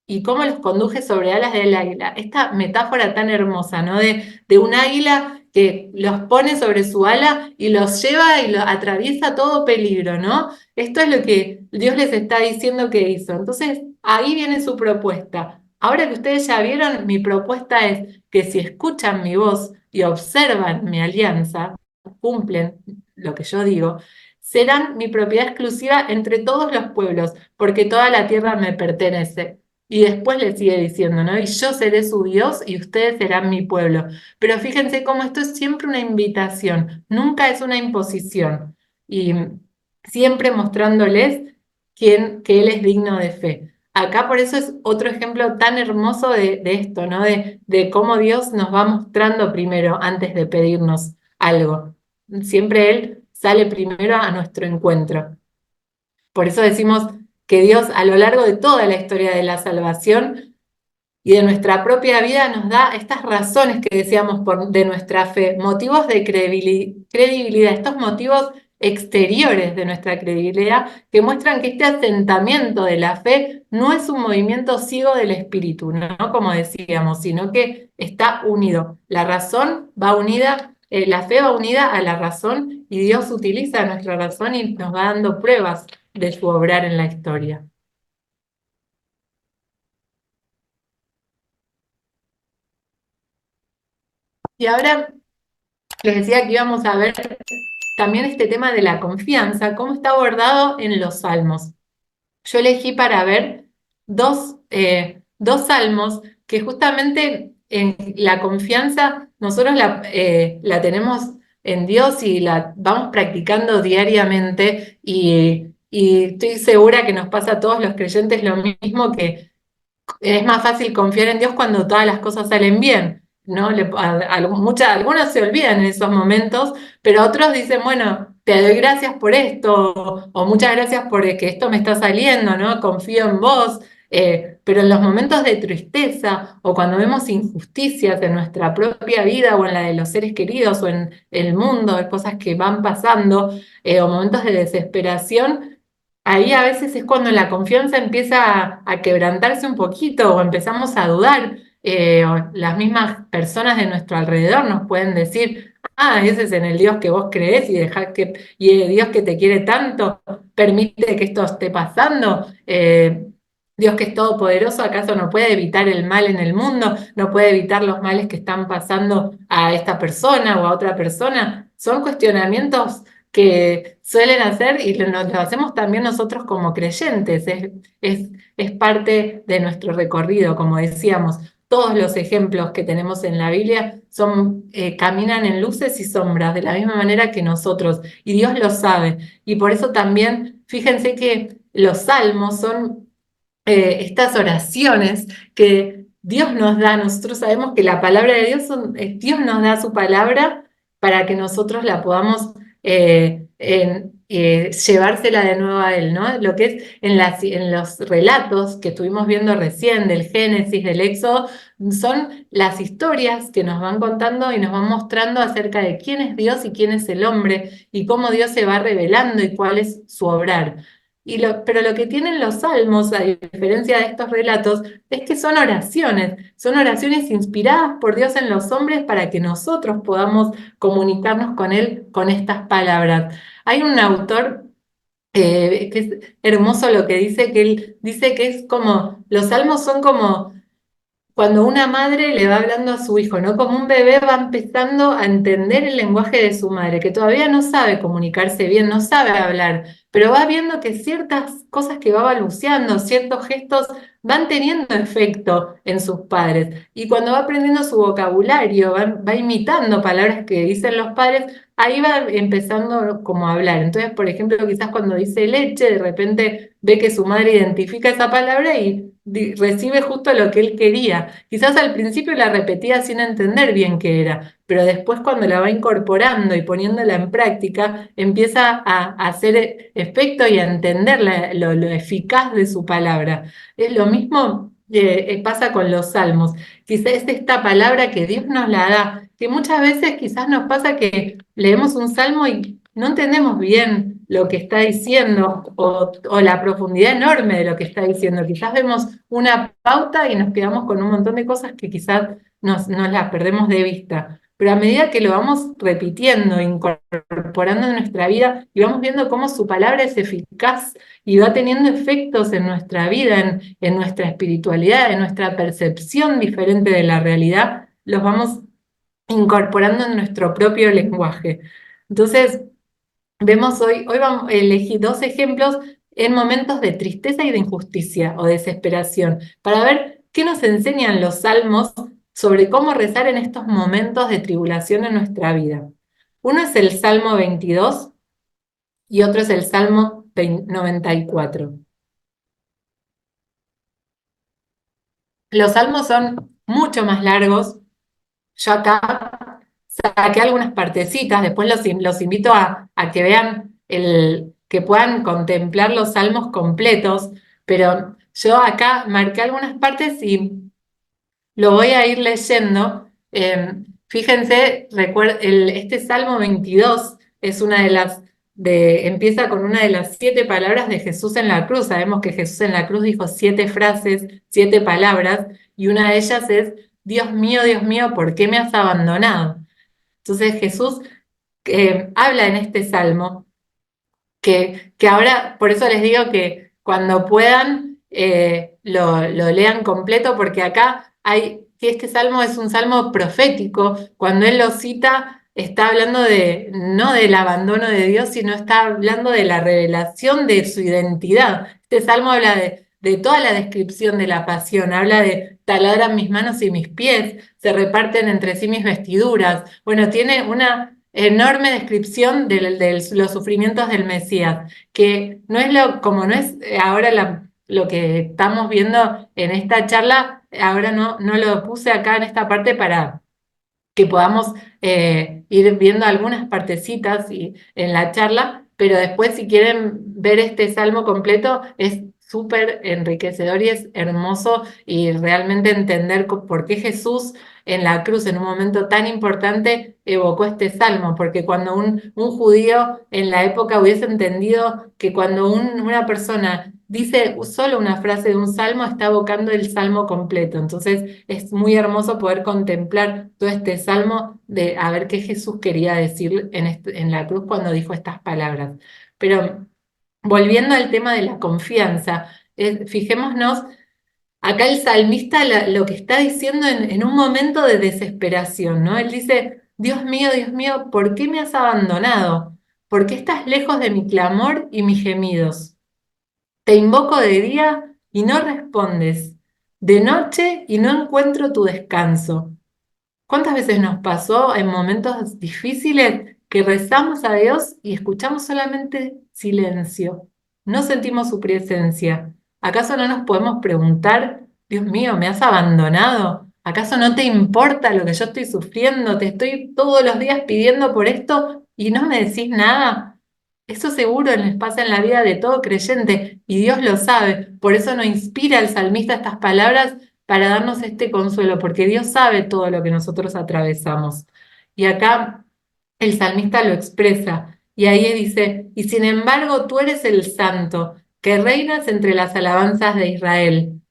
y cómo los conduje sobre alas del águila. Esta metáfora tan hermosa, ¿no? De un águila que los pone sobre su ala y los lleva y los atraviesa todo peligro, ¿no? Esto es lo que Dios les está diciendo que hizo. Entonces, ahí viene su propuesta. Ahora que ustedes ya vieron, mi propuesta es que si escuchan mi voz y observan mi alianza, cumplen lo que yo digo, serán mi propiedad exclusiva entre todos los pueblos, porque toda la tierra me pertenece. Y después le sigue diciendo, ¿no? Y yo seré su Dios y ustedes serán mi pueblo. Pero fíjense cómo esto es siempre una invitación, nunca es una imposición. Y siempre mostrándoles que Él es digno de fe. Acá por eso es otro ejemplo tan hermoso de esto, ¿no? De cómo Dios nos va mostrando primero antes de pedirnos algo. siempre Él sale primero a nuestro encuentro. Por eso decimos que Dios a lo largo de toda la historia de la salvación y de nuestra propia vida nos da estas razones que decíamos de nuestra fe, motivos de credibilidad, estos motivos exteriores de nuestra credibilidad que muestran que este asentamiento de la fe no es un movimiento ciego del espíritu, ¿no? Como decíamos, sino que está unido. La razón va unida, la fe va unida a la razón y Dios utiliza nuestra razón y nos va dando pruebas de su obrar en la historia. Y ahora les decía que íbamos a ver también este tema de la confianza, cómo está abordado en los salmos. Yo elegí para ver dos salmos que justamente en la confianza nosotros la tenemos en Dios y la vamos practicando diariamente y estoy segura que nos pasa a todos los creyentes lo mismo, que es más fácil confiar en Dios cuando todas las cosas salen bien, ¿no? Algunos se olvidan en esos momentos, pero otros dicen, bueno, te doy gracias por esto, o muchas gracias por que esto me está saliendo, ¿no? Confío en vos. Pero en los momentos de tristeza o cuando vemos injusticias en nuestra propia vida o en la de los seres queridos o en el mundo, de cosas que van pasando, o momentos de desesperación, ahí a veces es cuando la confianza empieza a quebrantarse un poquito o empezamos a dudar. O las mismas personas de nuestro alrededor nos pueden decir, ah, ese es en el Dios que vos creés y el Dios que te quiere tanto permite que esto esté pasando. Dios que es todopoderoso, ¿acaso no puede evitar el mal en el mundo? ¿No puede evitar los males que están pasando a esta persona o a otra persona? Son cuestionamientos que suelen hacer y lo hacemos también nosotros como creyentes. Es parte de nuestro recorrido, como decíamos. Todos los ejemplos que tenemos en la Biblia caminan en luces y sombras de la misma manera que nosotros, y Dios lo sabe. Y por eso también, fíjense que los salmos son estas oraciones que Dios nos da. Nosotros sabemos que la palabra de Dios, Dios nos da su palabra para que nosotros la podamos llevársela de nuevo a Él, ¿no? Lo que es en los relatos que estuvimos viendo recién del Génesis, del Éxodo, son las historias que nos van contando y nos van mostrando acerca de quién es Dios y quién es el hombre y cómo Dios se va revelando y cuál es su obrar. Pero lo que tienen los salmos, a diferencia de estos relatos, es que son oraciones inspiradas por Dios en los hombres para que nosotros podamos comunicarnos con Él con estas palabras. Hay un autor que es hermoso lo que dice, que él dice que es como, los salmos son como cuando una madre le va hablando a su hijo, ¿no? Como un bebé va empezando a entender el lenguaje de su madre, que todavía no sabe comunicarse bien, no sabe hablar, pero va viendo que ciertas cosas que va balbuceando, ciertos gestos van teniendo efecto en sus padres. Y cuando va aprendiendo su vocabulario, va imitando palabras que dicen los padres, ahí va empezando como a hablar. Entonces, por ejemplo, quizás cuando dice leche, de repente ve que su madre identifica esa palabra y recibe justo lo que él quería. Quizás al principio la repetía sin entender bien qué era, pero después cuando la va incorporando y poniéndola en práctica, empieza a hacer efecto y a entender lo eficaz de su palabra. Es lo mismo pasa con los salmos. Quizás es esta palabra que Dios nos la da, que muchas veces quizás nos pasa que leemos un salmo y no entendemos bien lo que está diciendo o la profundidad enorme de lo que está diciendo. Quizás vemos una pauta y nos quedamos con un montón de cosas que quizás nos las perdemos de vista. Pero a medida que lo vamos repitiendo, incorporando en nuestra vida y vamos viendo cómo su palabra es eficaz y va teniendo efectos en nuestra vida, en nuestra espiritualidad, en nuestra percepción diferente de la realidad, los vamos incorporando en nuestro propio lenguaje. Entonces, vemos hoy elegí dos ejemplos en momentos de tristeza y de injusticia o desesperación, para ver qué nos enseñan los salmos sobre cómo rezar en estos momentos de tribulación en nuestra vida. Uno es el Salmo 22 y otro es el Salmo 94. Los salmos son mucho más largos. Yo acá saqué algunas partecitas, después los invito a que vean que puedan contemplar los salmos completos, pero yo acá marqué algunas partes y lo voy a ir leyendo. Fíjense, este Salmo 22 es empieza con una de las 7 palabras de Jesús en la cruz. Sabemos que Jesús en la cruz dijo 7 frases, 7 palabras, y una de ellas es, Dios mío, ¿por qué me has abandonado? Entonces Jesús habla en este Salmo que ahora, por eso les digo que cuando puedan lo lean completo, porque acá que este salmo es un salmo profético. Cuando él lo cita, está hablando no del abandono de Dios, sino está hablando de la revelación de su identidad. Este salmo habla de toda la descripción de la pasión, habla de taladran mis manos y mis pies, se reparten entre sí mis vestiduras. Bueno, tiene una enorme descripción de los sufrimientos del Mesías, que no es como no es ahora lo que estamos viendo en esta charla, ahora no lo puse acá en esta parte para que podamos ir viendo algunas partecitas en la charla, pero después si quieren ver este salmo completo es súper enriquecedor y es hermoso y realmente entender por qué Jesús en la cruz en un momento tan importante evocó este salmo, porque cuando un judío en la época hubiese entendido que cuando una persona dice solo una frase de un salmo, está evocando el salmo completo. Entonces es muy hermoso poder contemplar todo este salmo de a ver qué Jesús quería decir en la cruz cuando dijo estas palabras. Pero volviendo al tema de la confianza, fijémonos, acá el salmista lo que está diciendo en un momento de desesperación, ¿no? Él dice, Dios mío, ¿por qué me has abandonado? ¿Por qué estás lejos de mi clamor y mis gemidos? Te invoco de día y no respondes, de noche y no encuentro tu descanso. ¿Cuántas veces nos pasó en momentos difíciles que rezamos a Dios y escuchamos solamente silencio? No sentimos su presencia. ¿Acaso no nos podemos preguntar, Dios mío, ¿me has abandonado? ¿Acaso no te importa lo que yo estoy sufriendo? Te estoy todos los días pidiendo por esto y no me decís nada. Eso seguro les pasa en la vida de todo creyente y Dios lo sabe. Por eso nos inspira el salmista estas palabras para darnos este consuelo, porque Dios sabe todo lo que nosotros atravesamos. Y acá el salmista lo expresa y ahí dice, y sin embargo tú eres el santo, que reinas entre las alabanzas de Israel.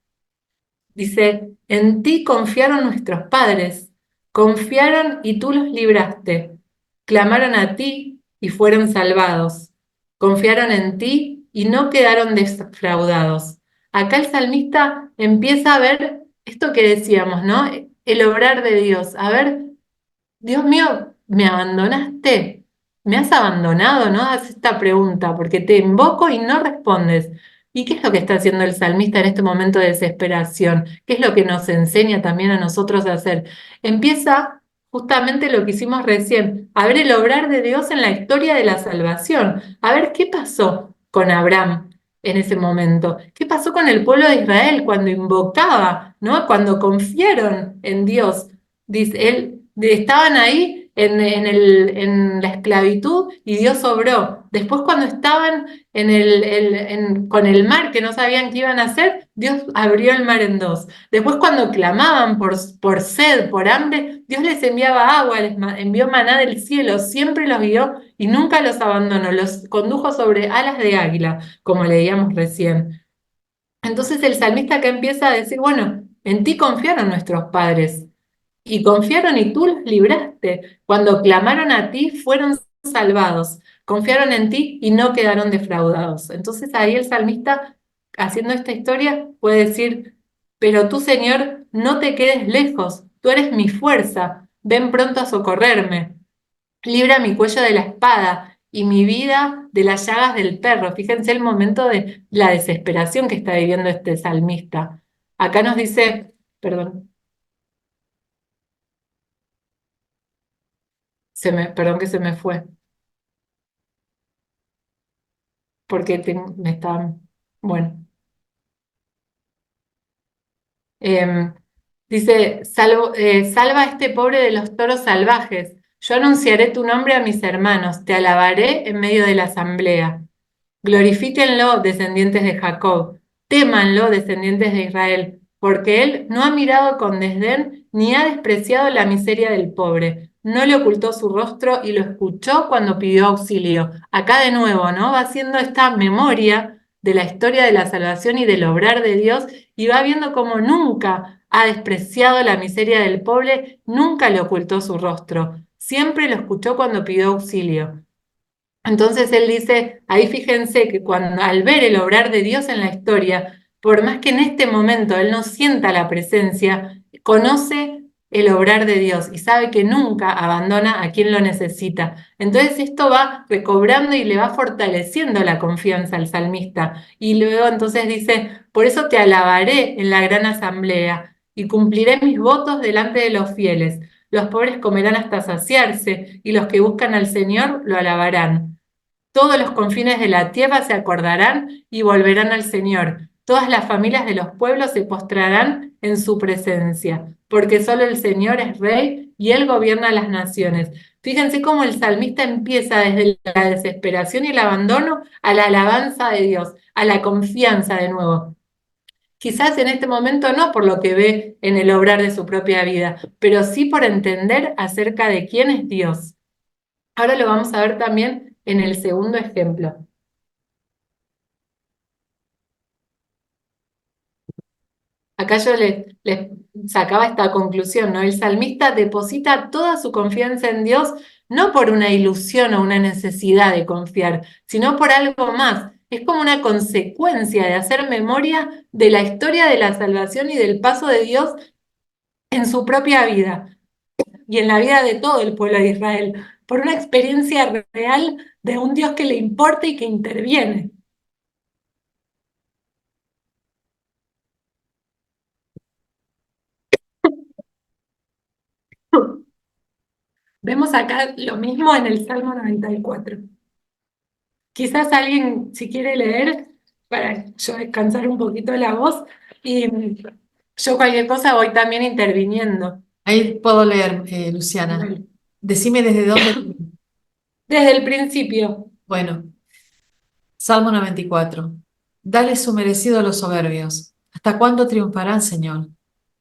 Dice, en ti confiaron nuestros padres, confiaron y tú los libraste, clamaron a ti y fueron salvados, confiaron en ti y no quedaron defraudados. Acá el salmista empieza a ver esto que decíamos, ¿no? El obrar de Dios. A ver, Dios mío, ¿me abandonaste? ¿Me has abandonado? ¿No? Haz esta pregunta, porque te invoco y no respondes. ¿Y qué es lo que está haciendo el salmista en este momento de desesperación? ¿Qué es lo que nos enseña también a nosotros a hacer? Empieza justamente lo que hicimos recién, a ver el obrar de Dios en la historia de la salvación, a ver qué pasó con Abraham en ese momento, qué pasó con el pueblo de Israel cuando invocaba, ¿no? Cuando confiaron en Dios. Dice, estaban ahí en la esclavitud y Dios obró. Después cuando estaban con el mar que no sabían qué iban a hacer, Dios abrió el mar en dos. Después cuando clamaban por sed, por hambre, Dios les enviaba agua, envió maná del cielo, siempre los guió y nunca los abandonó, los condujo sobre alas de águila, como leíamos recién. Entonces el salmista acá empieza a decir, bueno, en ti confiaron nuestros padres y confiaron y tú los libraste. Cuando clamaron a ti fueron salvados. Confiaron en ti y no quedaron defraudados. Entonces ahí el salmista, haciendo esta historia, puede decir, pero tú, Señor, no te quedes lejos. Tú eres mi fuerza. Ven pronto a socorrerme. Libra mi cuello de la espada y mi vida de las llagas del perro. Fíjense el momento de la desesperación que está viviendo este salmista. Acá nos dice, perdón. Perdón que se me fue, porque me estaban, bueno, em, dice, salva a este pobre de los toros salvajes, Yo anunciaré tu nombre a mis hermanos, te alabaré en medio de la asamblea. Glorifíquenlo, descendientes de Jacob, témanlo, descendientes de Israel, porque él no ha mirado con desdén ni ha despreciado la miseria del pobre. No le ocultó su rostro y lo escuchó cuando pidió auxilio. Acá de nuevo, ¿no? Va haciendo esta memoria de la historia de la salvación y del obrar de Dios y va viendo cómo nunca ha despreciado la miseria del pobre, nunca le ocultó su rostro, siempre lo escuchó cuando pidió auxilio. Entonces él dice, ahí fíjense que cuando al ver el obrar de Dios en la historia, por más que en este momento él no sienta la presencia, conoce el obrar de Dios y sabe que nunca abandona a quien lo necesita. Entonces esto va recobrando y le va fortaleciendo la confianza al salmista. Y luego entonces dice, por eso te alabaré en la gran asamblea y cumpliré mis votos delante de los fieles. Los pobres comerán hasta saciarse y los que buscan al Señor lo alabarán. Todos los confines de la tierra se acordarán y volverán al Señor. Todas las familias de los pueblos se postrarán en su presencia, porque solo el Señor es rey y él gobierna las naciones. Fíjense cómo el salmista empieza desde la desesperación y el abandono a la alabanza de Dios, a la confianza de nuevo. Quizás en este momento no por lo que ve en el obrar de su propia vida, pero sí por entender acerca de quién es Dios. Ahora lo vamos a ver también en el segundo ejemplo. Acá yo les sacaba esta conclusión, ¿no? El salmista deposita toda su confianza en Dios, no por una ilusión o una necesidad de confiar, sino por algo más. Es como una consecuencia de hacer memoria de la historia de la salvación y del paso de Dios en su propia vida y en la vida de todo el pueblo de Israel, por una experiencia real de un Dios que le importa y que interviene. Vemos acá lo mismo en el Salmo 94. Quizás alguien, si quiere leer, para yo descansar un poquito la voz, y yo cualquier cosa voy también interviniendo. Ahí puedo leer, Luciana. Vale. Decime desde dónde. Desde el principio. Bueno, Salmo 94. Dale su merecido a los soberbios. ¿Hasta cuándo triunfarán, Señor?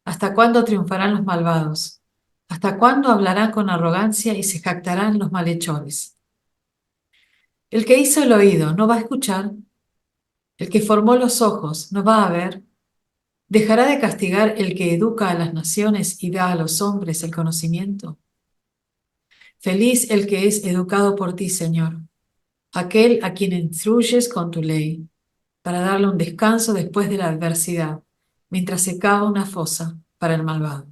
¿Hasta cuándo triunfarán los malvados? ¿Hasta cuándo hablarán con arrogancia y se jactarán los malhechores? El que hizo el oído no va a escuchar. El que formó los ojos no va a ver. ¿Dejará de castigar el que educa a las naciones y da a los hombres el conocimiento? Feliz el que es educado por ti, Señor, aquel a quien instruyes con tu ley, para darle un descanso después de la adversidad, mientras se cava una fosa para el malvado.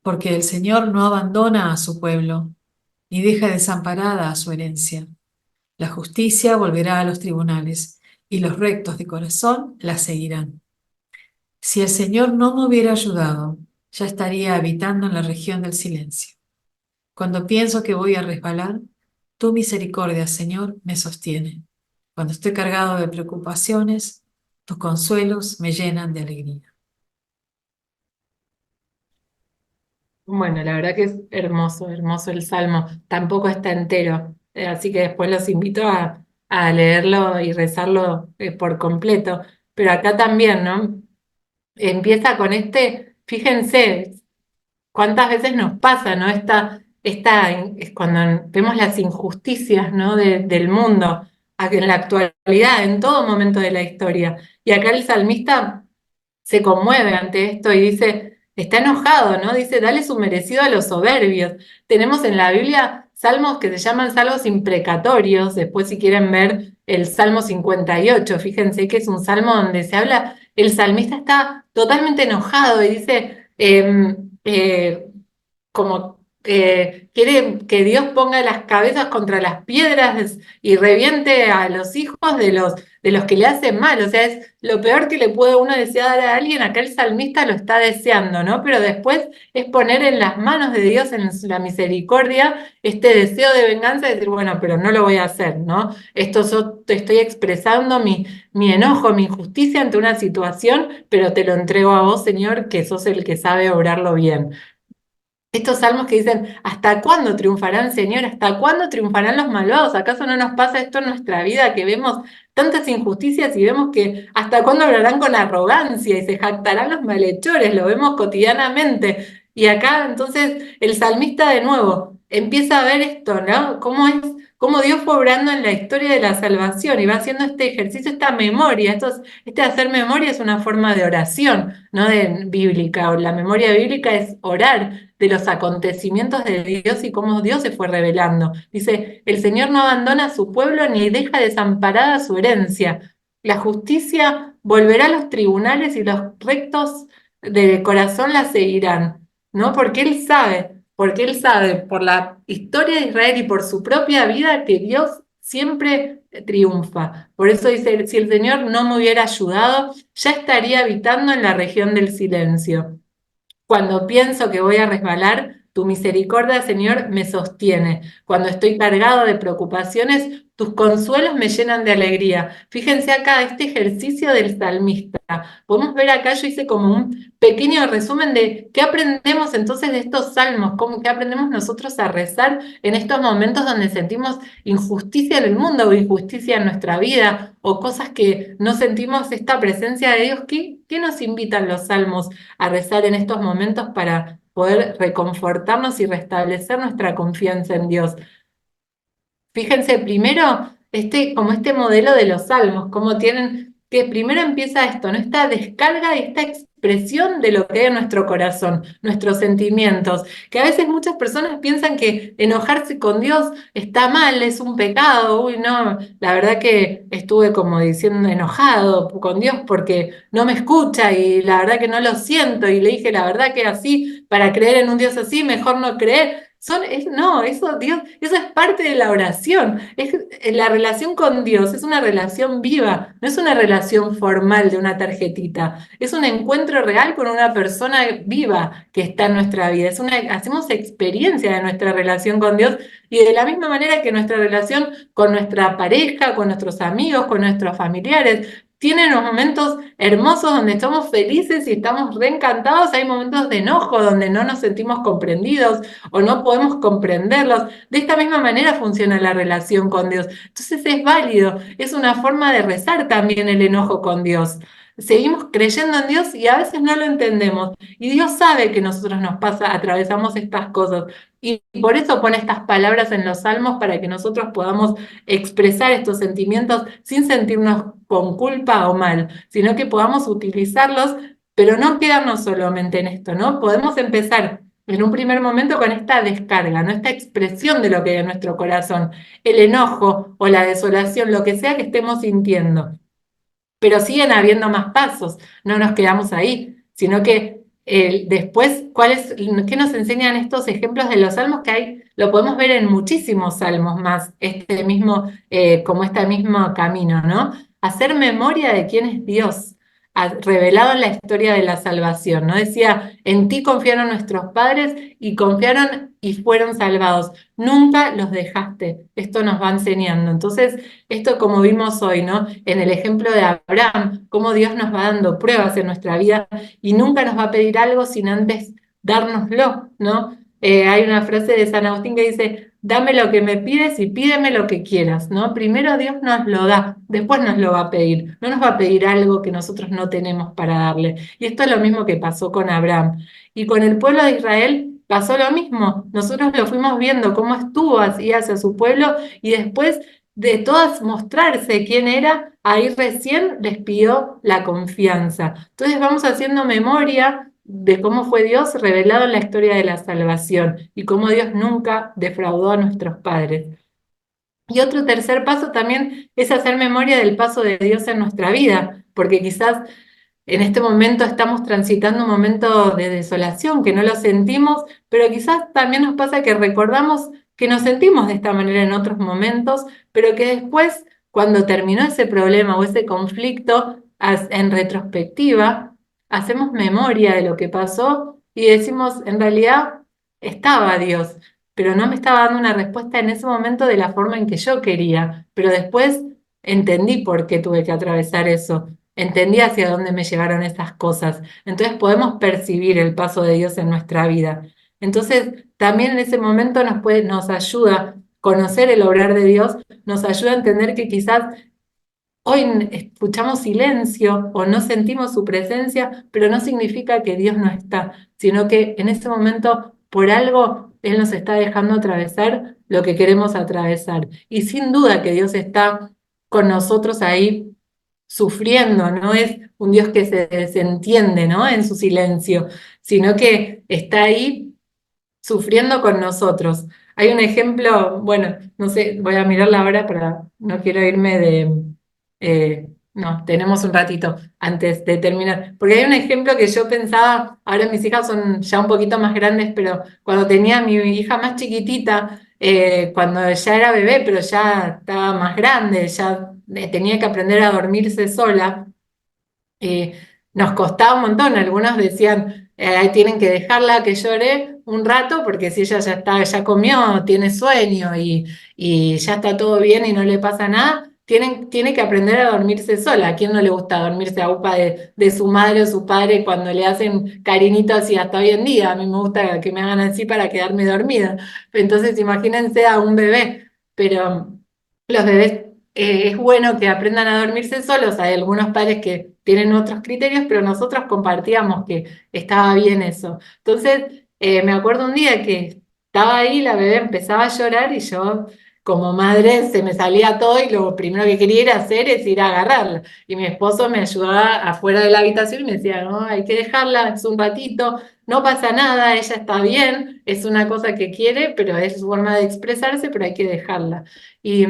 Porque el Señor no abandona a su pueblo, ni deja desamparada a su herencia. La justicia volverá a los tribunales, y los rectos de corazón la seguirán. Si el Señor no me hubiera ayudado, ya estaría habitando en la región del silencio. Cuando pienso que voy a resbalar, tu misericordia, Señor, me sostiene. Cuando estoy cargado de preocupaciones, tus consuelos me llenan de alegría. Bueno, la verdad que es hermoso, hermoso el Salmo. Tampoco está entero, así que después los invito a leerlo y rezarlo por completo. Pero acá también, ¿no? Empieza con fíjense, cuántas veces nos pasa, ¿no? Es cuando vemos las injusticias, ¿no? del mundo, en la actualidad, en todo momento de la historia. Y acá el salmista se conmueve ante esto y dice, está enojado, ¿no? Dice, dale su merecido a los soberbios. Tenemos en la Biblia salmos que se llaman salmos imprecatorios, después si quieren ver el Salmo 58, fíjense que es un salmo donde se habla, el salmista está totalmente enojado y dice, como quiere que Dios ponga las cabezas contra las piedras y reviente a los hijos de los que le hacen mal. O sea, es lo peor que le puede uno desear a alguien. Acá el salmista lo está deseando, ¿no? Pero después es poner en las manos de Dios, en la misericordia, este deseo de venganza y decir, bueno, pero no lo voy a hacer, ¿no? Estoy expresando mi enojo, mi injusticia ante una situación, pero te lo entrego a vos, Señor, que sos el que sabe obrarlo bien. estos salmos que dicen, ¿hasta cuándo triunfarán, Señor? ¿Hasta cuándo triunfarán los malvados? ¿Acaso no nos pasa esto en nuestra vida, que vemos tantas injusticias y vemos que hasta cuándo hablarán con arrogancia y se jactarán los malhechores? Lo vemos cotidianamente. Y acá entonces el salmista de nuevo empieza a ver esto, ¿no? Cómo Dios fue obrando en la historia de la salvación y va haciendo este ejercicio, esta memoria. Este hacer memoria es una forma de oración, ¿no? Bíblica. O la memoria bíblica es orar de los acontecimientos de Dios y cómo Dios se fue revelando. Dice, el Señor no abandona a su pueblo ni deja desamparada su herencia. La justicia volverá a los tribunales y los rectos de corazón la seguirán, ¿no? Porque Él sabe por la historia de Israel y por su propia vida que Dios siempre triunfa. Por eso dice, si el Señor no me hubiera ayudado, ya estaría habitando en la región del silencio. Cuando pienso que voy a resbalar, tu misericordia, Señor, me sostiene. Cuando estoy cargado de preocupaciones, tus consuelos me llenan de alegría. Fíjense acá este ejercicio del salmista. Podemos ver acá, yo hice como un pequeño resumen de qué aprendemos entonces de estos salmos, qué aprendemos nosotros a rezar en estos momentos donde sentimos injusticia en el mundo o injusticia en nuestra vida o cosas que no sentimos esta presencia de Dios. ¿Qué nos invitan los salmos a rezar en estos momentos para poder reconfortarnos y restablecer nuestra confianza en Dios? Fíjense, primero, como este modelo de los salmos, como tienen, que primero empieza esto, ¿no? Esta descarga y esta expresión de lo que hay en nuestro corazón, nuestros sentimientos, que a veces muchas personas piensan que enojarse con Dios está mal, es un pecado. Uy, no, la verdad que estuve como diciendo enojado con Dios porque no me escucha y la verdad que no lo siento y le dije la verdad que así, para creer en un Dios así, mejor no creer. No, eso, Dios, eso es parte de la oración. La relación con Dios es una relación viva, no es una relación formal de una tarjetita. Es un encuentro real con una persona viva que está en nuestra vida. Hacemos experiencia de nuestra relación con Dios y de la misma manera que nuestra relación con nuestra pareja, con nuestros amigos, con nuestros familiares. Tiene unos momentos hermosos donde estamos felices y estamos reencantados. Hay momentos de enojo donde no nos sentimos comprendidos o no podemos comprenderlos. De esta misma manera funciona la relación con Dios. Entonces es válido, es una forma de rezar también el enojo con Dios. Seguimos creyendo en Dios y a veces no lo entendemos. Y Dios sabe que nosotros nos pasa, atravesamos estas cosas. Y por eso pone estas palabras en los salmos para que nosotros podamos expresar estos sentimientos sin sentirnos con culpa o mal, sino que podamos utilizarlos, pero no quedarnos solamente en esto, ¿no? Podemos empezar en un primer momento con esta descarga, ¿no? Esta expresión de lo que hay en nuestro corazón, el enojo o la desolación, lo que sea que estemos sintiendo. Pero siguen habiendo más pasos, no nos quedamos ahí, sino que después, ¿qué nos enseñan estos ejemplos de los salmos que hay? Lo podemos ver en muchísimos salmos más, como este mismo camino, ¿no? Hacer memoria de quién es Dios, revelado en la historia de la salvación, ¿no? Decía, en ti confiaron nuestros padres y confiaron y fueron salvados. Nunca los dejaste. Esto nos va enseñando. Entonces, esto como vimos hoy, ¿no? En el ejemplo de Abraham, cómo Dios nos va dando pruebas en nuestra vida y nunca nos va a pedir algo sin antes dárnoslo, ¿no? Hay una frase de San Agustín que dice, dame lo que me pides y pídeme lo que quieras, ¿no? Primero Dios nos lo da, después nos lo va a pedir. No nos va a pedir algo que nosotros no tenemos para darle. Y esto es lo mismo que pasó con Abraham. Y con el pueblo de Israel pasó lo mismo. Nosotros lo fuimos viendo cómo estuvo así hacia su pueblo y después de todas mostrarse quién era, ahí recién les pidió la confianza. Entonces vamos haciendo memoria de cómo fue Dios revelado en la historia de la salvación y cómo Dios nunca defraudó a nuestros padres. Y otro tercer paso también es hacer memoria del paso de Dios en nuestra vida, porque quizás en este momento estamos transitando un momento de desolación, que no lo sentimos, pero quizás también nos pasa que recordamos que nos sentimos de esta manera en otros momentos, pero que después, cuando terminó ese problema o ese conflicto, en retrospectiva, hacemos memoria de lo que pasó y decimos, en realidad estaba Dios, pero no me estaba dando una respuesta en ese momento de la forma en que yo quería, pero después entendí por qué tuve que atravesar eso. Entendí hacia dónde me llevaron esas cosas. Entonces podemos percibir el paso de Dios en nuestra vida. Entonces, también en ese momento nos ayuda conocer el obrar de Dios, nos ayuda a entender que quizás hoy escuchamos silencio o no sentimos su presencia, pero no significa que Dios no está, sino que en ese momento, por algo, Él nos está dejando atravesar lo que queremos atravesar. Y sin duda que Dios está con nosotros ahí sufriendo, no es un Dios que se desentiende, ¿no? En su silencio, sino que está ahí sufriendo con nosotros. Hay un ejemplo, bueno, no sé, voy a mirar la hora para, no quiero irme no, tenemos un ratito antes de terminar, porque hay un ejemplo que yo pensaba, ahora mis hijas son ya un poquito más grandes, pero cuando tenía a mi hija más chiquitita, cuando ya era bebé, pero ya estaba más grande, ya tenía que aprender a dormirse sola, eh, nos costaba un montón. Algunos decían, ahí tienen que dejarla que llore un rato, porque si ella ya está, ya comió, tiene sueño y ya está todo bien y no le pasa nada, tiene que aprender a dormirse sola. ¿A quién no le gusta dormirse a upa de su madre o su padre cuando le hacen cariñitos y hasta hoy en día? A mí me gusta que me hagan así para quedarme dormida. Entonces, imagínense a un bebé, pero los bebés es bueno que aprendan a dormirse solos. Hay algunos padres que tienen otros criterios, pero nosotros compartíamos que estaba bien eso. Entonces, me acuerdo un día que estaba ahí, la bebé empezaba a llorar y yo, como madre, se me salía todo y lo primero que quería ir a hacer es ir a agarrarla. Y mi esposo me ayudaba afuera de la habitación y me decía, no, hay que dejarla, es un ratito, no pasa nada, ella está bien, es una cosa que quiere, pero es su forma de expresarse, pero hay que dejarla. Y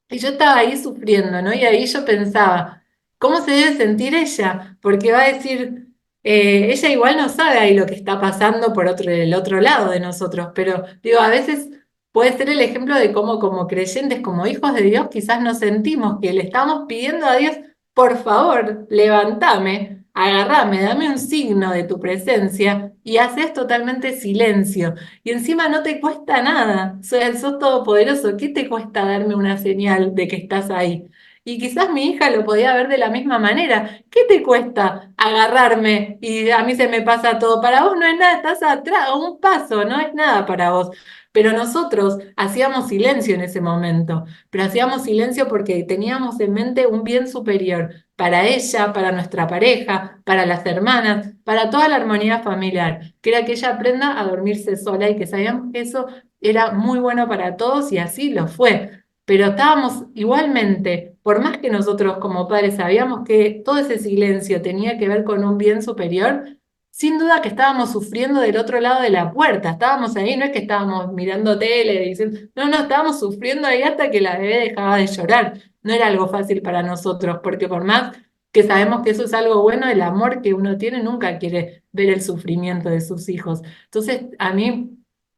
y yo estaba ahí sufriendo, ¿no? Y ahí yo pensaba, ¿cómo se debe sentir ella? Porque va a decir, ella igual no sabe ahí lo que está pasando el otro lado de nosotros, pero digo, a veces puede ser el ejemplo de cómo como creyentes, como hijos de Dios, quizás nos sentimos que le estamos pidiendo a Dios, por favor, levántame, agarrame, dame un signo de tu presencia y haces totalmente silencio. Y encima no te cuesta nada, sos todopoderoso, ¿qué te cuesta darme una señal de que estás ahí? Y quizás mi hija lo podía ver de la misma manera. ¿Qué te cuesta agarrarme y a mí se me pasa todo? Para vos no es nada, estás atrás, a un paso, no es nada para vos. Pero nosotros hacíamos silencio en ese momento, pero hacíamos silencio porque teníamos en mente un bien superior para ella, para nuestra pareja, para las hermanas, para toda la armonía familiar, que era que ella aprenda a dormirse sola y que sabíamos que eso era muy bueno para todos y así lo fue. Pero estábamos igualmente, por más que nosotros como padres sabíamos que todo ese silencio tenía que ver con un bien superior, sin duda que estábamos sufriendo del otro lado de la puerta, estábamos ahí, no es que estábamos mirando tele, diciendo, no, no, estábamos sufriendo ahí hasta que la bebé dejaba de llorar. No era algo fácil para nosotros, porque por más que sabemos que eso es algo bueno, el amor que uno tiene nunca quiere ver el sufrimiento de sus hijos. Entonces, a mí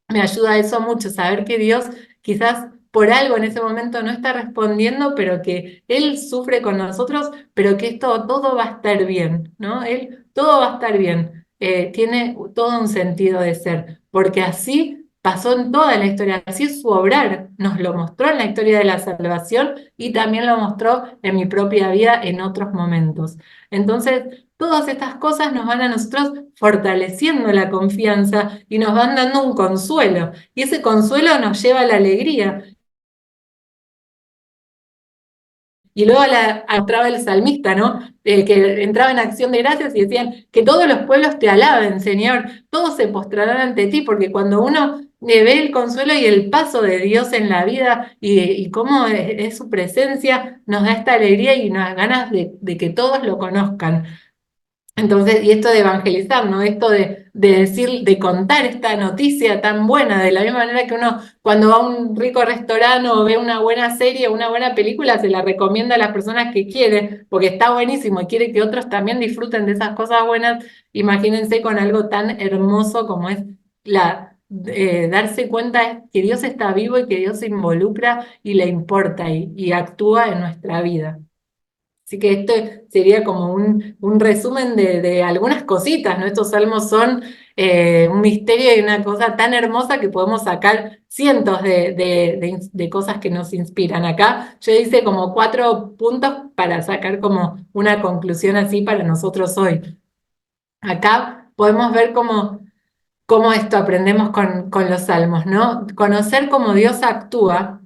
me ayuda eso mucho, saber que Dios quizás por algo en ese momento no está respondiendo, pero que Él sufre con nosotros, pero que esto todo va a estar bien, ¿no? Él, todo va a estar bien. Tiene todo un sentido de ser, porque así pasó en toda la historia, así es su obrar, nos lo mostró en la historia de la salvación y también lo mostró en mi propia vida en otros momentos. Entonces, todas estas cosas nos van a nosotros fortaleciendo la confianza y nos van dando un consuelo, y ese consuelo nos lleva a la alegría. Y luego entraba el salmista, ¿no? Que entraba en acción de gracias y decían, que todos los pueblos te alaben, Señor, todos se postrarán ante ti, porque cuando uno ve el consuelo y el paso de Dios en la vida y cómo es su presencia, nos da esta alegría y nos da ganas de que todos lo conozcan. Entonces, y esto de evangelizar, ¿no? Esto de decir, de contar esta noticia tan buena, de la misma manera que uno cuando va a un rico restaurante o ve una buena serie o una buena película, se la recomienda a las personas que quiere, porque está buenísimo y quiere que otros también disfruten de esas cosas buenas. Imagínense con algo tan hermoso como es darse cuenta que Dios está vivo y que Dios se involucra y le importa y actúa en nuestra vida. Así que esto sería como un resumen de algunas cositas, ¿no? Estos salmos son un misterio y una cosa tan hermosa que podemos sacar cientos de cosas que nos inspiran. Acá yo hice como 4 puntos para sacar como una conclusión así para nosotros hoy. Acá podemos ver como cómo esto aprendemos con los salmos, ¿no? Conocer cómo Dios actúa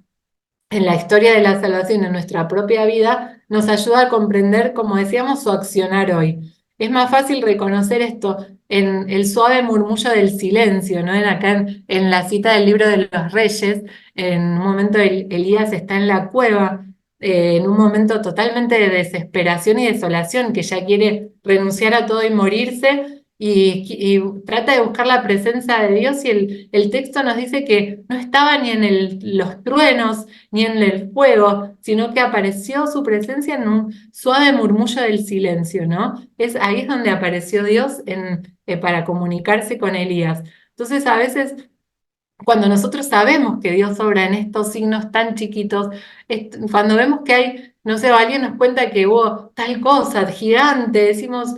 en la historia de la salvación en nuestra propia vida nos ayuda a comprender, como decíamos, su accionar hoy. Es más fácil reconocer esto en el suave murmullo del silencio, ¿no? En la cita del libro de los Reyes, en un momento Elías está en la cueva, en un momento totalmente de desesperación y desolación, que ya quiere renunciar a todo y morirse. Y trata de buscar la presencia de Dios y el texto nos dice que no estaba ni en los truenos, ni en el fuego, sino que apareció su presencia en un suave murmullo del silencio, ¿no? Ahí es donde apareció Dios para comunicarse con Elías. Entonces, a veces cuando nosotros sabemos que Dios obra en estos signos tan chiquitos, cuando vemos que hay, no sé, o alguien nos cuenta que hubo tal cosa gigante, decimos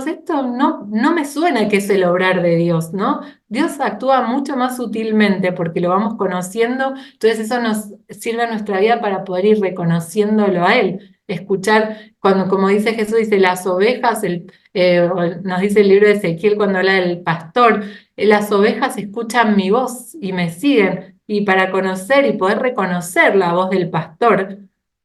esto no me suena que es el obrar de Dios, ¿no? Dios actúa mucho más sutilmente porque lo vamos conociendo, entonces eso nos sirve a nuestra vida para poder ir reconociéndolo a Él. Escuchar, como dice Jesús, dice las ovejas, o nos dice el libro de Ezequiel cuando habla del pastor, las ovejas escuchan mi voz y me siguen. Y para conocer y poder reconocer la voz del pastor,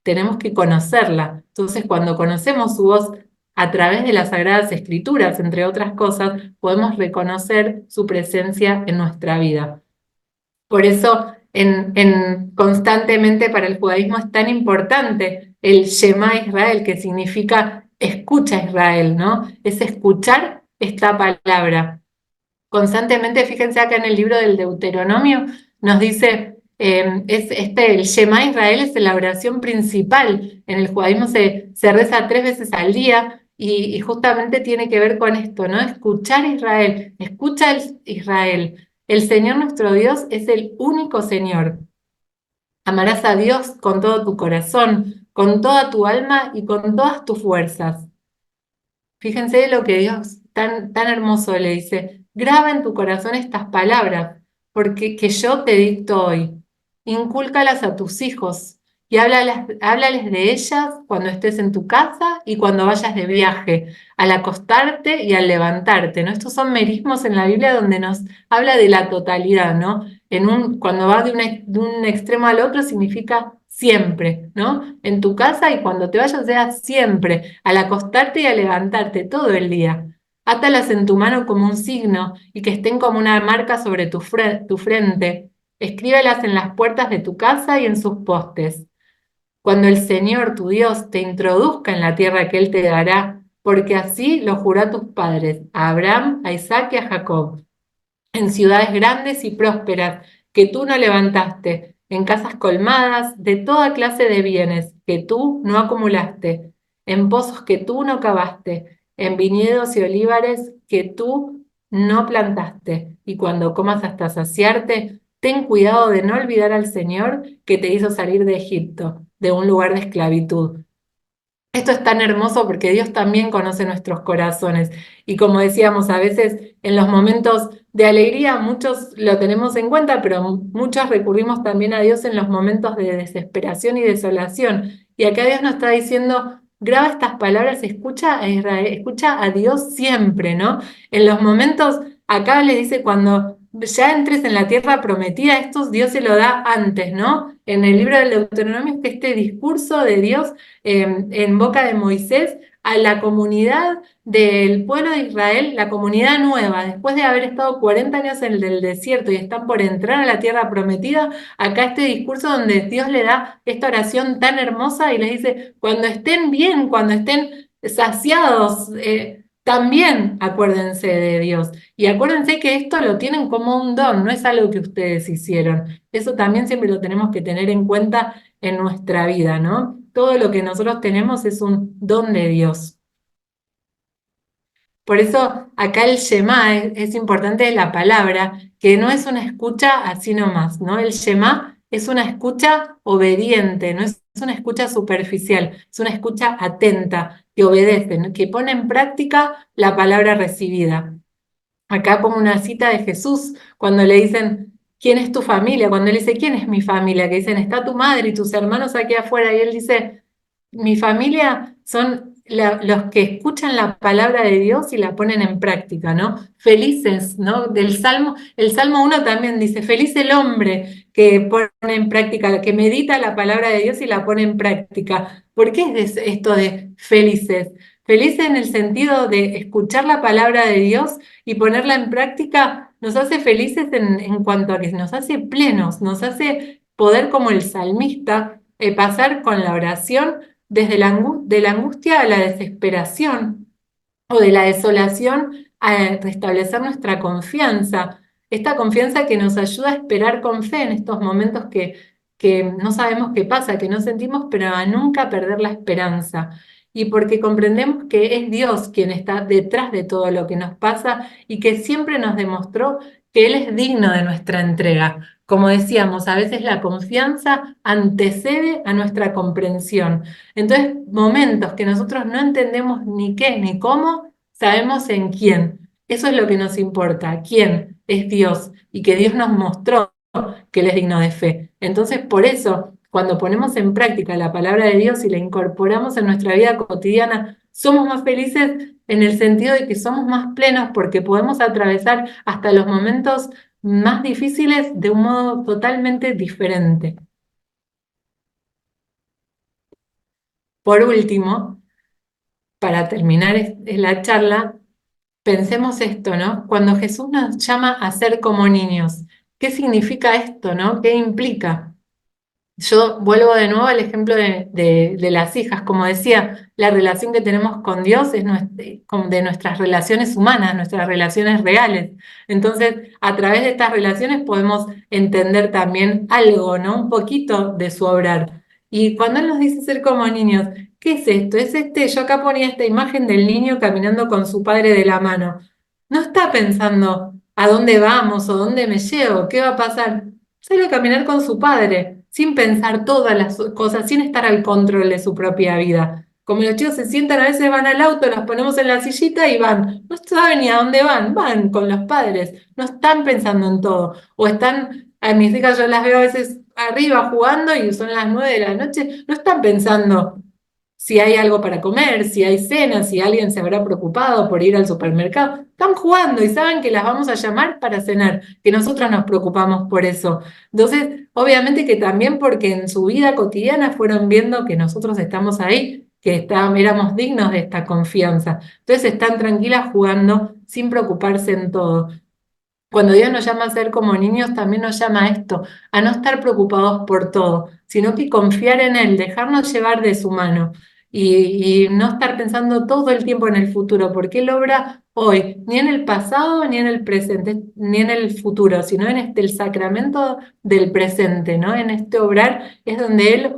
tenemos que conocerla. Entonces, cuando conocemos su voz a través de las Sagradas Escrituras, entre otras cosas, podemos reconocer su presencia en nuestra vida. Por eso, constantemente para el judaísmo es tan importante el Shema Israel, que significa escucha Israel, ¿no? Es escuchar esta palabra. Constantemente, fíjense acá en el libro del Deuteronomio, nos dice, el Shema Israel es la oración principal. En el judaísmo se reza 3 veces al día y justamente tiene que ver con esto, ¿no? Escuchar Israel, escucha Israel. El Señor nuestro Dios es el único Señor. Amarás a Dios con todo tu corazón, con toda tu alma y con todas tus fuerzas. Fíjense lo que Dios tan hermoso le dice, graba en tu corazón estas palabras, porque que yo te dicto hoy. Incúlcalas a tus hijos y háblales de ellas cuando estés en tu casa y cuando vayas de viaje, al acostarte y al levantarte, ¿no? Estos son merismos en la Biblia donde nos habla de la totalidad, ¿no? Cuando va de un extremo al otro significa siempre, ¿no? En tu casa y cuando te vayas sea siempre, al acostarte y al levantarte todo el día. Átalas en tu mano como un signo y que estén como una marca sobre tu frente. Escríbelas en las puertas de tu casa y en sus postes. Cuando el Señor tu Dios te introduzca en la tierra que Él te dará, porque así lo juró a tus padres, a Abraham, a Isaac y a Jacob, en ciudades grandes y prósperas que tú no levantaste, en casas colmadas de toda clase de bienes que tú no acumulaste, en pozos que tú no cavaste, en viñedos y olivares que tú no plantaste. Y cuando comas hasta saciarte, ten cuidado de no olvidar al Señor que te hizo salir de Egipto, de un lugar de esclavitud. Esto es tan hermoso porque Dios también conoce nuestros corazones y como decíamos, a veces en los momentos de alegría muchos lo tenemos en cuenta, pero muchos recurrimos también a Dios en los momentos de desesperación y desolación. Y acá Dios nos está diciendo, graba estas palabras, escucha a Israel, escucha a Dios siempre, ¿no? En los momentos, acá les dice cuando ya entres en la tierra prometida, esto Dios se lo da antes, ¿no? En el libro del Deuteronomio es que este discurso de Dios en boca de Moisés a la comunidad del pueblo de Israel, la comunidad nueva, después de haber estado 40 años en el desierto y están por entrar a la tierra prometida, acá este discurso donde Dios le da esta oración tan hermosa y les dice, cuando estén bien, cuando estén saciados, también acuérdense de Dios. Y acuérdense que esto lo tienen como un don, no es algo que ustedes hicieron. Eso también siempre lo tenemos que tener en cuenta en nuestra vida, ¿no? Todo lo que nosotros tenemos es un don de Dios. Por eso acá el Shema es importante la palabra, que no es una escucha así nomás, ¿no? El Shema es una escucha obediente, no es una escucha superficial, es una escucha atenta, que obedece, ¿no? Que pone en práctica la palabra recibida. Acá pongo una cita de Jesús cuando le dicen, ¿quién es tu familia? Cuando él dice, ¿quién es mi familia? Que dicen, está tu madre y tus hermanos aquí afuera. Y él dice, mi familia son los que escuchan la palabra de Dios y la ponen en práctica, ¿no? Felices, ¿no? El Salmo 1 también dice, feliz el hombre que pone en práctica, que medita la palabra de Dios y la pone en práctica. ¿Por qué es esto de felices? Felices en el sentido de escuchar la palabra de Dios y ponerla en práctica, nos hace felices en cuanto a que nos hace plenos, nos hace poder, como el salmista, pasar con la oración desde de la angustia a la desesperación o de la desolación a restablecer nuestra confianza, esta confianza que nos ayuda a esperar con fe en estos momentos que no sabemos qué pasa, que no sentimos, pero a nunca perder la esperanza. Y porque comprendemos que es Dios quien está detrás de todo lo que nos pasa y que siempre nos demostró que Él es digno de nuestra entrega. Como decíamos, a veces la confianza antecede a nuestra comprensión. Entonces, momentos que nosotros no entendemos ni qué ni cómo, sabemos en quién. Eso es lo que nos importa, quién es Dios y que Dios nos mostró que Él es digno de fe. Entonces, por eso, cuando ponemos en práctica la palabra de Dios y la incorporamos en nuestra vida cotidiana, somos más felices en el sentido de que somos más plenos porque podemos atravesar hasta los momentos más difíciles de un modo totalmente diferente. Por último, para terminar la charla, pensemos esto, ¿no? Cuando Jesús nos llama a ser como niños, ¿qué significa esto, ¿no? ¿Qué implica? Yo vuelvo de nuevo al ejemplo de las hijas. Como decía, la relación que tenemos con Dios es de nuestras relaciones humanas, nuestras relaciones reales. Entonces, a través de estas relaciones podemos entender también algo, ¿no? Un poquito de su obrar. Y cuando Él nos dice ser como niños, ¿qué es esto? Yo acá ponía esta imagen del niño caminando con su padre de la mano. No está pensando a dónde vamos o dónde me llevo, qué va a pasar. Sale a caminar con su padre, sin pensar todas las cosas, sin estar al control de su propia vida. Como los chicos se sientan, a veces van al auto, los ponemos en la sillita y van. No saben ni a dónde van con los padres. No están pensando en todo. O están, a mis hijas yo las veo a veces arriba jugando y son las 9 de la noche. No están pensando si hay algo para comer, si hay cena, si alguien se habrá preocupado por ir al supermercado. Están jugando y saben que las vamos a llamar para cenar, que nosotros nos preocupamos por eso. Entonces, obviamente que también porque en su vida cotidiana fueron viendo que nosotros estamos ahí, que éramos dignos de esta confianza. Entonces están tranquilas jugando sin preocuparse en todo. Cuando Dios nos llama a ser como niños, también nos llama a esto, a no estar preocupados por todo, sino que confiar en Él, dejarnos llevar de su mano y no estar pensando todo el tiempo en el futuro, porque Él obra hoy, ni en el pasado, ni en el presente, ni en el futuro, sino en el sacramento del presente, ¿no? En este obrar es donde Él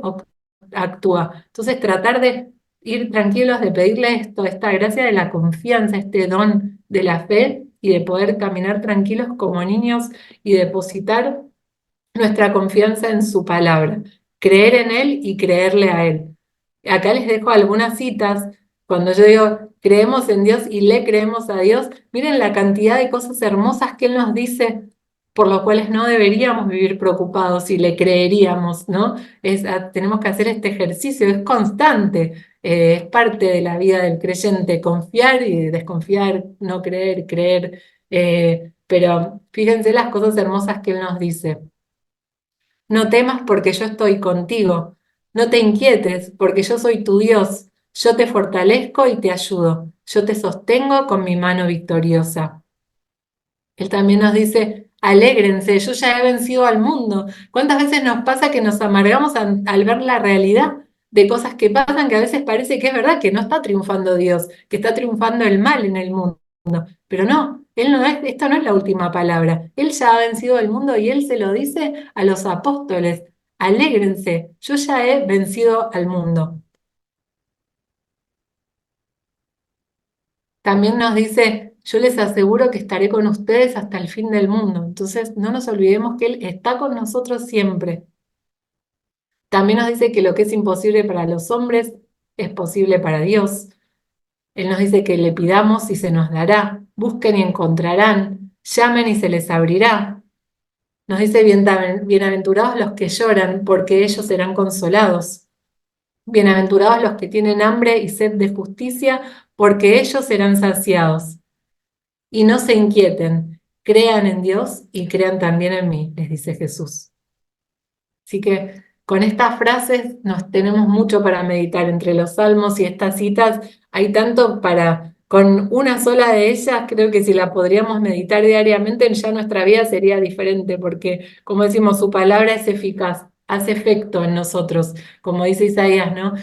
actúa. Entonces, tratar de ir tranquilos, de pedirle esto, esta gracia de la confianza, este don de la fe y de poder caminar tranquilos como niños y depositar nuestra confianza en su palabra, creer en Él y creerle a Él. Acá les dejo algunas citas. Cuando yo digo creemos en Dios y le creemos a Dios, miren la cantidad de cosas hermosas que Él nos dice, por lo cuales no deberíamos vivir preocupados y le creeríamos, ¿no? Tenemos que hacer este ejercicio, es constante, es parte de la vida del creyente, confiar y desconfiar, no creer, creer. Pero fíjense las cosas hermosas que Él nos dice. No temas porque yo estoy contigo. No te inquietes porque yo soy tu Dios. Yo te fortalezco y te ayudo. Yo te sostengo con mi mano victoriosa. Él también nos dice, alégrense, yo ya he vencido al mundo. ¿Cuántas veces nos pasa que nos amargamos al ver la realidad de cosas que pasan que a veces parece que es verdad, que no está triunfando Dios, que está triunfando el mal en el mundo? Pero no, esto no es la última palabra. Él ya ha vencido el mundo y Él se lo dice a los apóstoles. Alégrense, yo ya he vencido al mundo. También nos dice, yo les aseguro que estaré con ustedes hasta el fin del mundo. Entonces, no nos olvidemos que Él está con nosotros siempre. También nos dice que lo que es imposible para los hombres es posible para Dios. Él nos dice que le pidamos y se nos dará, busquen y encontrarán, llamen y se les abrirá. Nos dice bienaventurados los que lloran, porque ellos serán consolados. Bienaventurados los que tienen hambre y sed de justicia, porque ellos serán saciados. Y no se inquieten, crean en Dios y crean también en mí, les dice Jesús. Así que con estas frases nos tenemos mucho para meditar entre los salmos y estas citas. Hay tanto para, con una sola de ellas, creo que si la podríamos meditar diariamente, ya nuestra vida sería diferente, porque como decimos, su palabra es eficaz, hace efecto en nosotros. Como dice Isaías, ¿no?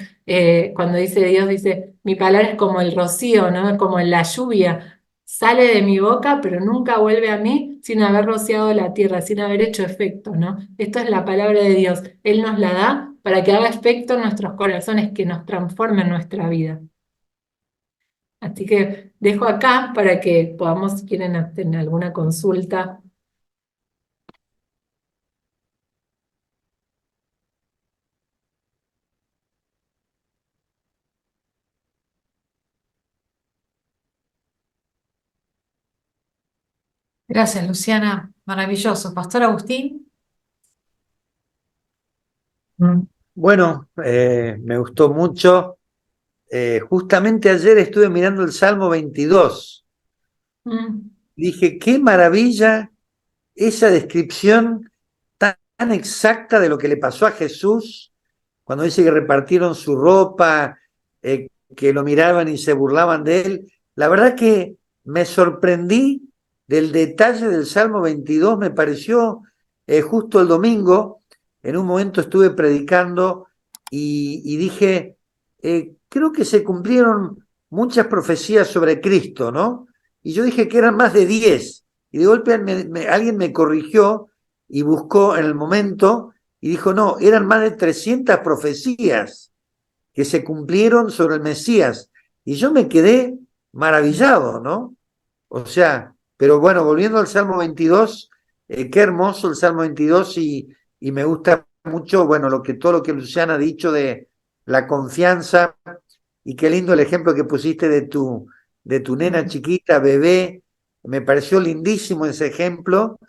Cuando dice Dios, dice, mi palabra es como el rocío, ¿no? Como la lluvia. Sale de mi boca, pero nunca vuelve a mí sin haber rociado la tierra, sin haber hecho efecto, ¿no? Esto es la palabra de Dios. Él nos la da para que haga efecto en nuestros corazones, que nos transforme en nuestra vida. Así que dejo acá para que podamos, si quieren tener alguna consulta. Gracias, Luciana. Maravilloso. Pastor Agustín. Bueno, me gustó mucho. Justamente ayer estuve mirando el Salmo 22. Mm, Dije, qué maravilla esa descripción tan exacta de lo que le pasó a Jesús cuando dice que repartieron su ropa, que lo miraban y se burlaban de él. La verdad que me sorprendí del detalle del Salmo 22, me pareció justo el domingo, en un momento estuve predicando y dije, creo que se cumplieron muchas profecías sobre Cristo, ¿no? Y yo dije que eran más de 10, y de golpe alguien me corrigió y buscó en el momento y dijo, no, eran más de 300 profecías que se cumplieron sobre el Mesías. Y yo me quedé maravillado, ¿no? O sea, pero bueno, volviendo al Salmo 22, qué hermoso el Salmo 22 y me gusta mucho, bueno, todo lo que Luciana ha dicho de la confianza y qué lindo el ejemplo que pusiste de tu nena chiquita, bebé. Me pareció lindísimo ese ejemplo,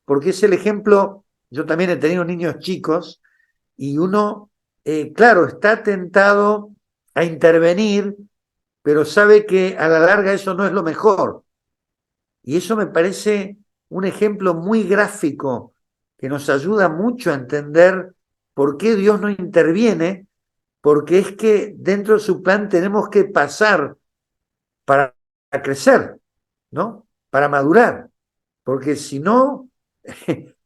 porque es el ejemplo, yo también he tenido niños chicos y uno, claro, está tentado a intervenir, pero sabe que a la larga eso no es lo mejor. Y eso me parece un ejemplo muy gráfico que nos ayuda mucho a entender por qué Dios no interviene, porque es que dentro de su plan tenemos que pasar para crecer, ¿no? Para madurar, porque si no,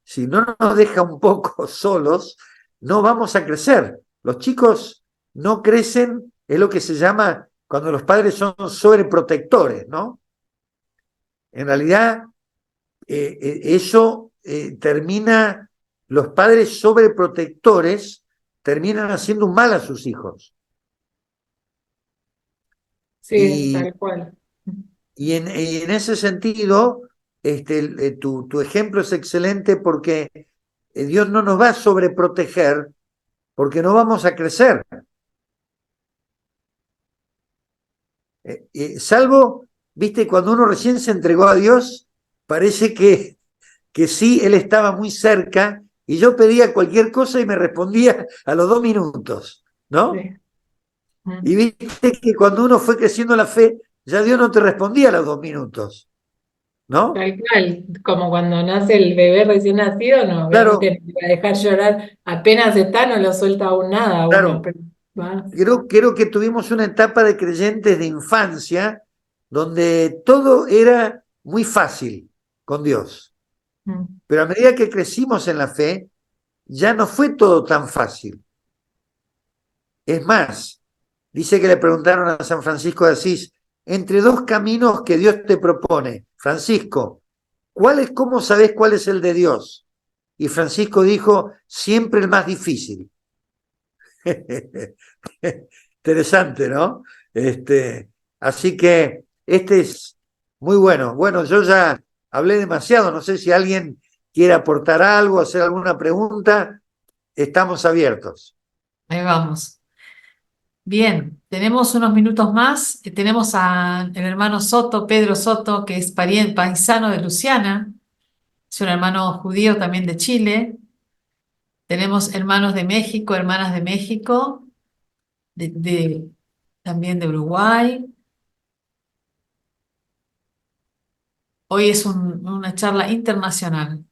si no nos deja un poco solos, no vamos a crecer. Los chicos no crecen, es lo que se llama cuando los padres son sobreprotectores, ¿no? En realidad, eso termina, los padres sobreprotectores terminan haciendo un mal a sus hijos. sí, Y, tal cual. y en ese sentido, tu ejemplo es excelente porque Dios no nos va a sobreproteger porque no vamos a crecer. Salvo, viste, cuando uno recién se entregó a Dios, parece que sí, Él estaba muy cerca y yo pedía cualquier cosa y me respondía a los 2 minutos, ¿no? Sí. Y viste que cuando uno fue creciendo la fe, ya Dios no te respondía a los 2 minutos, ¿no? Tal cual, como cuando nace el bebé recién nacido, no, Claro, obviamente no va a dejar llorar, apenas está, no lo suelta aún nada a uno, claro. pero va. Creo que tuvimos una etapa de creyentes de infancia donde todo era muy fácil con Dios. Mm. Pero a medida que crecimos en la fe, ya no fue todo tan fácil. Es más, dice que le preguntaron a San Francisco de Asís, entre dos caminos que Dios te propone, Francisco, ¿cómo sabés cuál es el de Dios? Y Francisco dijo, siempre el más difícil. Interesante, ¿no? Así que este es muy bueno. Bueno, yo ya hablé demasiado, no sé si alguien quiere aportar algo, hacer alguna pregunta, estamos abiertos. Ahí vamos. Bien, tenemos unos minutos más. Tenemos al hermano Soto, Pedro Soto, que es pariente, paisano de Luciana. Es un hermano judío también de Chile. Tenemos hermanos de México, hermanas de México. también de Uruguay. Hoy es una charla internacional.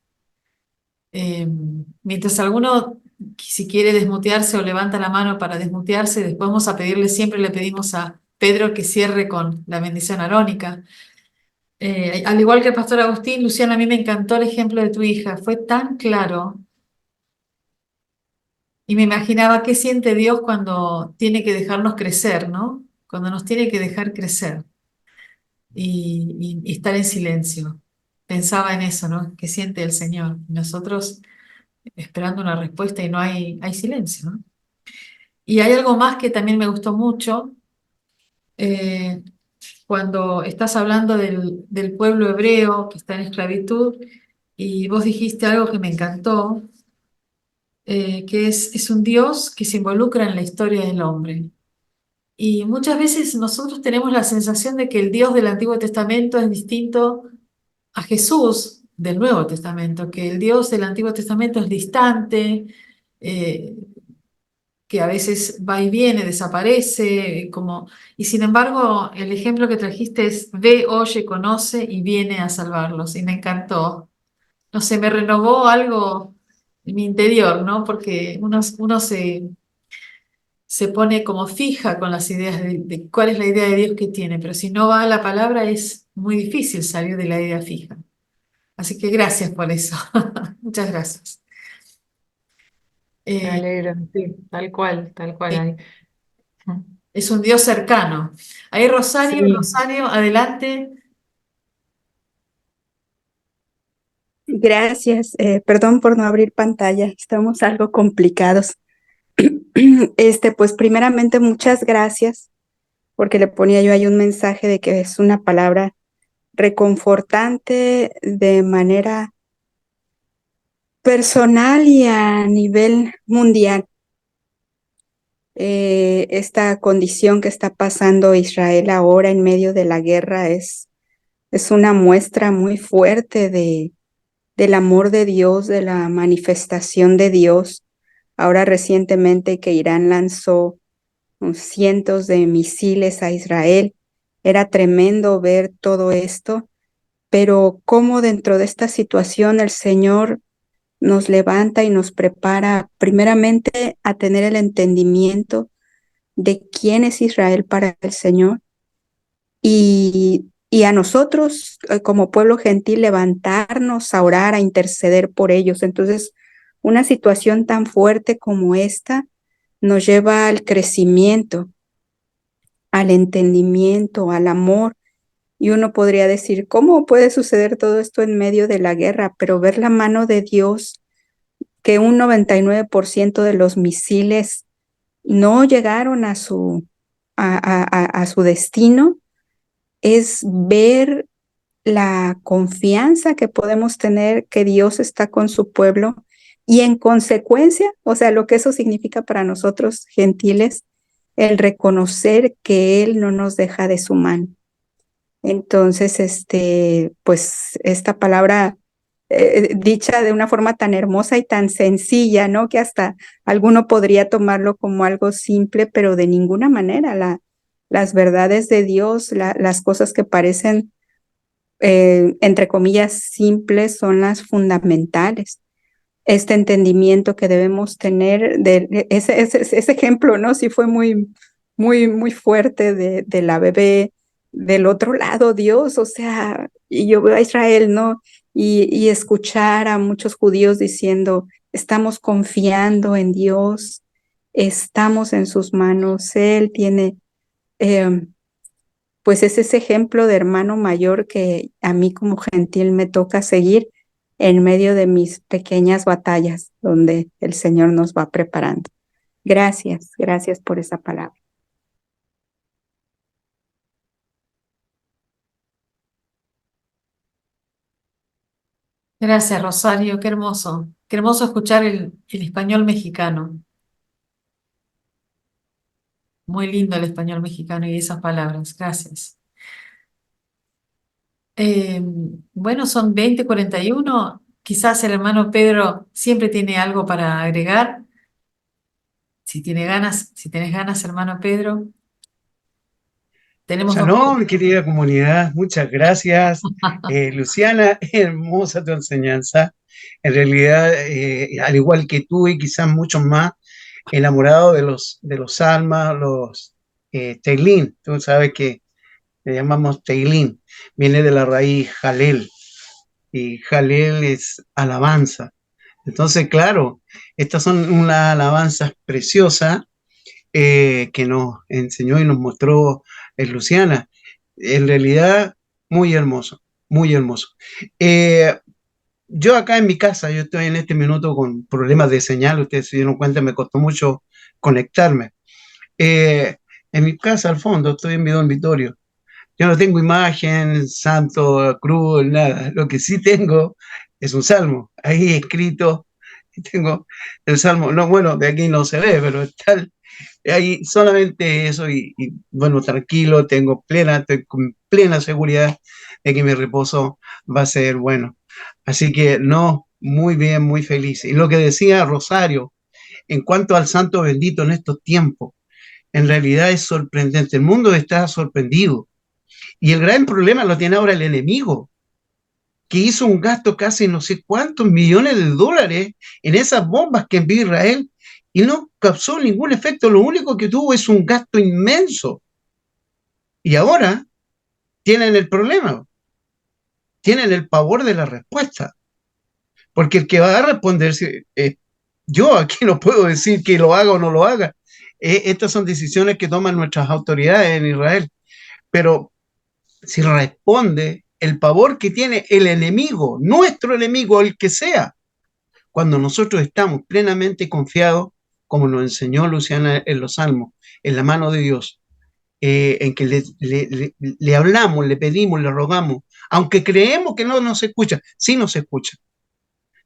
Mientras alguno, si quiere desmutearse o levanta la mano para desmutearse, después vamos a pedirle, siempre le pedimos a Pedro que cierre con la bendición arónica. Al igual que el pastor Agustín, Luciana, a mí me encantó el ejemplo de tu hija, fue tan claro y me imaginaba qué siente Dios cuando tiene que dejarnos crecer, ¿no? Cuando nos tiene que dejar crecer y estar en silencio. Pensaba en eso, ¿no? ¿Qué siente el Señor? Y nosotros esperando una respuesta y no hay silencio, ¿no? Y hay algo más que también me gustó mucho, eh, cuando estás hablando del pueblo hebreo que está en esclavitud, y vos dijiste algo que me encantó, que es un Dios que se involucra en la historia del hombre. Y muchas veces nosotros tenemos la sensación de que el Dios del Antiguo Testamento es distinto a Jesús del Nuevo Testamento, que el Dios del Antiguo Testamento es distante, eh, que a veces va y viene, desaparece, y sin embargo el ejemplo que trajiste es ve, oye, conoce y viene a salvarlos, y me encantó. No sé, me renovó algo en mi interior, ¿no? Porque uno se pone como fija con las ideas de cuál es la idea de Dios que tiene, pero si no va a la palabra es muy difícil salir de la idea fija. Así que gracias por eso. Muchas gracias. Me Eh, alegro, sí, tal cual. sí, es un Dios cercano. Ahí Rosario, Sí, Rosario, adelante. Gracias, perdón por no abrir pantalla, estamos algo complicados. Pues primeramente muchas gracias, porque le ponía yo ahí un mensaje de que es una palabra reconfortante de manera personal y a nivel mundial. Esta condición que está pasando Israel ahora en medio de la guerra es una muestra muy fuerte del amor de Dios, de la manifestación de Dios. Ahora recientemente que Irán lanzó cientos de misiles a Israel, era tremendo ver todo esto, pero cómo dentro de esta situación el Señor nos levanta y nos prepara primeramente a tener el entendimiento de quién es Israel para el Señor y a nosotros como pueblo gentil levantarnos a orar, a interceder por ellos. Entonces, una situación tan fuerte como esta nos lleva al crecimiento, al entendimiento, al amor. Y uno podría decir, ¿cómo puede suceder todo esto en medio de la guerra? Pero ver la mano de Dios, que un 99% de los misiles no llegaron a su destino, es ver la confianza que podemos tener que Dios está con su pueblo y en consecuencia, o sea, lo que eso significa para nosotros gentiles, el reconocer que Él no nos deja de su mano. Entonces, pues esta palabra dicha de una forma tan hermosa y tan sencilla, ¿no? Que hasta alguno podría tomarlo como algo simple, pero de ninguna manera las verdades de Dios, las cosas que parecen entre comillas, simples son las fundamentales. Este entendimiento que debemos tener, ese ejemplo, ¿no? Sí fue muy fuerte de la bebé del otro lado, Dios, o sea, y yo veo a Israel, ¿no? Y escuchar a muchos judíos diciendo, estamos confiando en Dios, estamos en sus manos, Él tiene... Eh, pues es ese ejemplo de hermano mayor que a mí como gentil me toca seguir en medio de mis pequeñas batallas donde el Señor nos va preparando. Gracias, gracias por esa palabra. Gracias, Rosario, qué hermoso escuchar el español mexicano. Muy lindo el español mexicano y esas palabras, gracias. Bueno, son 20:41. Quizás el hermano Pedro siempre tiene algo para agregar. Si tenés ganas, hermano Pedro, tenemos dos Shalom, querida comunidad, muchas gracias. Luciana, hermosa tu enseñanza. En realidad, al igual que tú y quizás muchos más, enamorado de los salmas, los teilín. Tú sabes que le llamamos teilín, viene de la raíz jalel, y jalel es alabanza. Entonces, claro, estas son unas alabanzas preciosas que nos enseñó y nos mostró Luciana. En realidad, muy hermoso, muy hermoso. Eh, yo acá en mi casa, yo estoy en este minuto con problemas de señal, ustedes se dieron cuenta, me costó mucho conectarme. Eh, en mi casa, al fondo, estoy en mi dormitorio. Yo no tengo imagen, santo, cruz, nada. Lo que sí tengo es un salmo, ahí escrito. Tengo el salmo, no, bueno, de aquí no se ve, pero está ahí solamente eso bueno, tranquilo, estoy con plena seguridad de que mi reposo va a ser bueno. Así que no, muy bien, muy feliz. Y lo que decía Rosario, en cuanto al santo bendito en estos tiempos, en realidad es sorprendente. El mundo está sorprendido. Y el gran problema lo tiene ahora el enemigo, que hizo un gasto casi no sé cuántos millones de dólares en esas bombas que envió Israel y no causó ningún efecto. Lo único que tuvo es un gasto inmenso. Y ahora tienen el problema, tienen el pavor de la respuesta, porque el que va a responder, yo aquí no puedo decir que lo haga o no lo haga. Estas son decisiones que toman nuestras autoridades en Israel, pero si responde el pavor que tiene el enemigo, nuestro enemigo, el que sea, cuando nosotros estamos plenamente confiados, como nos enseñó Luciana en los Salmos, en la mano de Dios, en que le hablamos, le pedimos, le rogamos, aunque creemos que no nos escucha, sí nos escucha,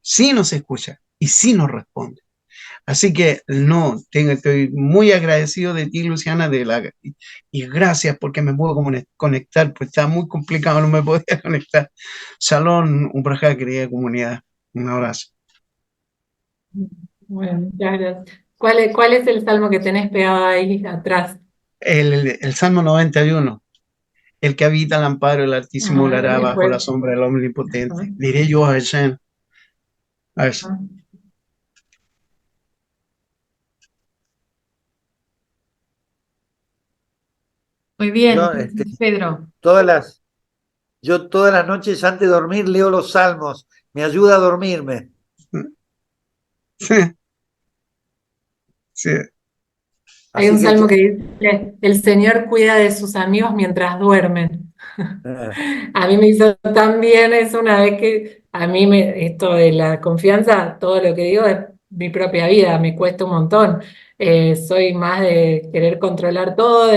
sí nos escucha y sí nos responde. Así que no, estoy muy agradecido de ti, Luciana, y gracias porque me puedo conectar, pues está muy complicado, no me podía conectar. Shalom, un braja, querida comunidad. Un abrazo. Bueno, muchas gracias. ¿Cuál es el salmo que tenés pegado ahí atrás? El Salmo 91, el que habita al amparo del Altísimo morará bajo la Después. sombra del Omnipotente. Ajá, Diré yo a Hashem. A ver. ajá. Muy bien, Yo, Pedro. yo todas las noches antes de dormir leo los salmos, me ayuda a dormirme. Sí, sí. Hay Así un que salmo que dice, el Señor cuida de sus amigos mientras duermen. A mí me hizo tan bien eso una vez que esto de la confianza, todo lo que digo es mi propia vida, me cuesta un montón. Soy más de querer controlar todo,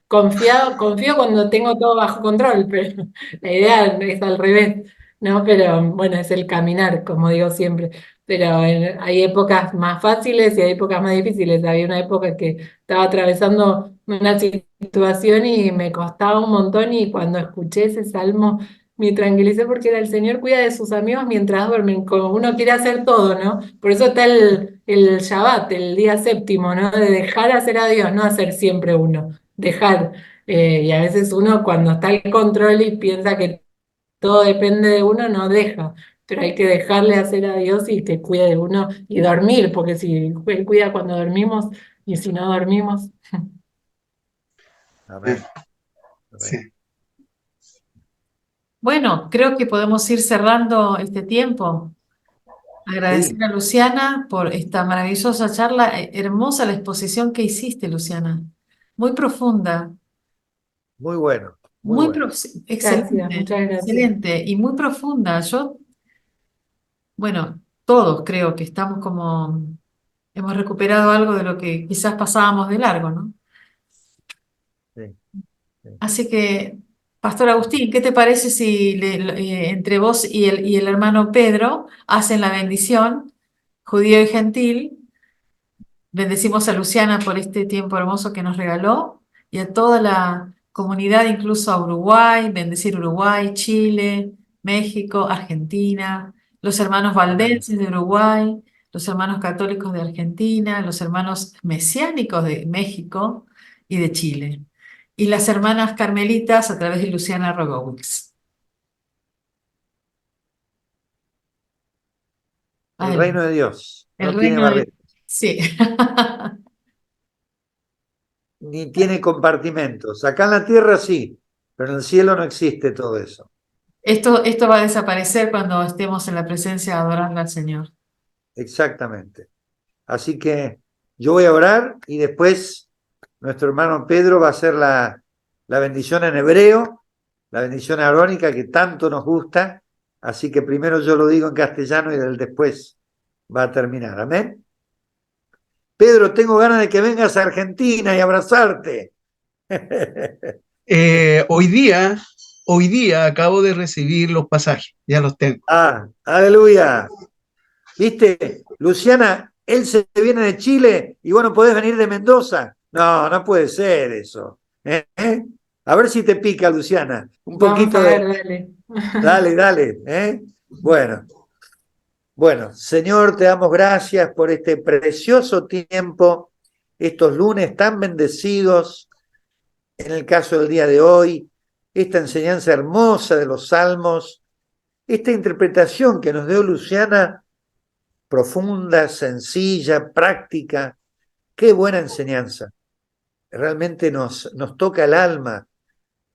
confío cuando tengo todo bajo control, pero la idea es al revés, ¿no? Pero bueno, es el caminar, como digo siempre. Pero hay épocas más fáciles y hay épocas más difíciles. Había una época que estaba atravesando una situación y me costaba un montón y cuando escuché ese salmo me tranquilicé porque era el Señor cuida de sus amigos mientras duermen, como uno quiere hacer todo, ¿no? Por eso está el Shabbat, el día séptimo, ¿no? De dejar hacer a Dios, no hacer siempre uno, dejar. Y a veces uno cuando está al control y piensa que todo depende de uno, no deja. Pero hay que dejarle hacer a Dios y que cuide de uno y dormir, porque si Él cuida cuando dormimos y si no dormimos. amén. Sí. Bueno, creo que podemos ir cerrando este tiempo. Agradecer Sí, a Luciana por esta maravillosa charla. Hermosa la exposición que hiciste, Luciana. Muy profunda, muy bueno, muy muy bueno. Gracias, excelente, muchas gracias. excelente y muy profunda. Bueno, todos creo que estamos como, hemos recuperado algo de lo que quizás pasábamos de largo, ¿no? Sí, sí. Así que, Pastor Agustín, ¿qué te parece si entre vos y el hermano Pedro hacen la bendición, judío y gentil? Bendecimos a Luciana por este tiempo hermoso que nos regaló y a toda la comunidad, incluso a Uruguay, bendecir Uruguay, Chile, México, Argentina, los hermanos Amén. valdenses de Uruguay, los hermanos católicos de Argentina, los hermanos mesiánicos de México y de Chile, y las hermanas carmelitas a través de Luciana Rogowicz. El Adelante. reino de Dios El no tiene reino de... barreras, Sí. ni tiene compartimentos. Acá en la tierra sí, pero en el cielo no existe todo eso. Esto va a desaparecer cuando estemos en la presencia adorando al Señor. Exactamente. Así que yo voy a orar y después nuestro hermano Pedro va a hacer la bendición en hebreo, la bendición arónica que tanto nos gusta. Así que primero yo lo digo en castellano y después va a terminar. Amén. Pedro, tengo ganas de que vengas a Argentina y abrazarte. Hoy día acabo de recibir los pasajes, ya los tengo. Ah, aleluya. ¿Viste? Luciana, él se viene de Chile y vos no podés venir de Mendoza. No, no puede ser eso. ¿Eh? A ver si te pica, Luciana. Un Vamos poquito a ver, de... dale. Dale. Bueno, Señor, te damos gracias por este precioso tiempo, estos lunes tan bendecidos, en el caso del día de hoy, esta enseñanza hermosa de los salmos, esta interpretación que nos dio Luciana, profunda, sencilla, práctica. Qué buena enseñanza. Realmente nos toca el alma.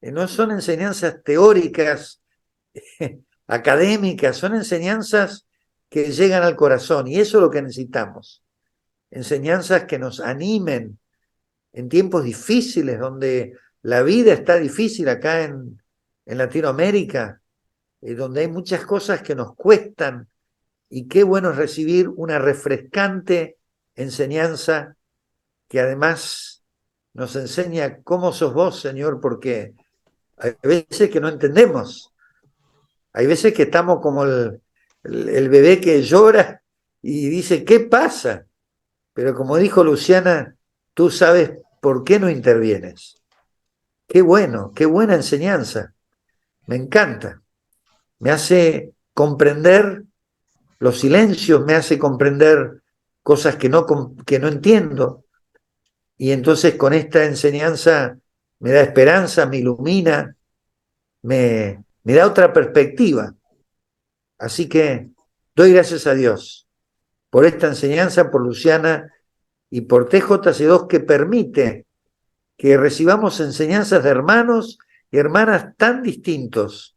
No son enseñanzas teóricas, académicas, son enseñanzas que llegan al corazón y eso es lo que necesitamos. Enseñanzas que nos animen en tiempos difíciles, donde la vida está difícil acá en Latinoamérica, donde hay muchas cosas que nos cuestan. Y qué bueno es recibir una refrescante enseñanza que además nos enseña cómo sos vos, Señor, porque hay veces que no entendemos. Hay veces que estamos como el bebé que llora y dice, ¿qué pasa? Pero como dijo Luciana, tú sabes por qué no intervienes. Qué bueno, qué buena enseñanza. Me encanta. Me hace comprender los silencios, me hace comprender cosas que no entiendo. Y entonces con esta enseñanza me da esperanza, me ilumina, me da otra perspectiva. Así que doy gracias a Dios por esta enseñanza, por Luciana y por TJC2 que permite que recibamos enseñanzas de hermanos y hermanas tan distintos,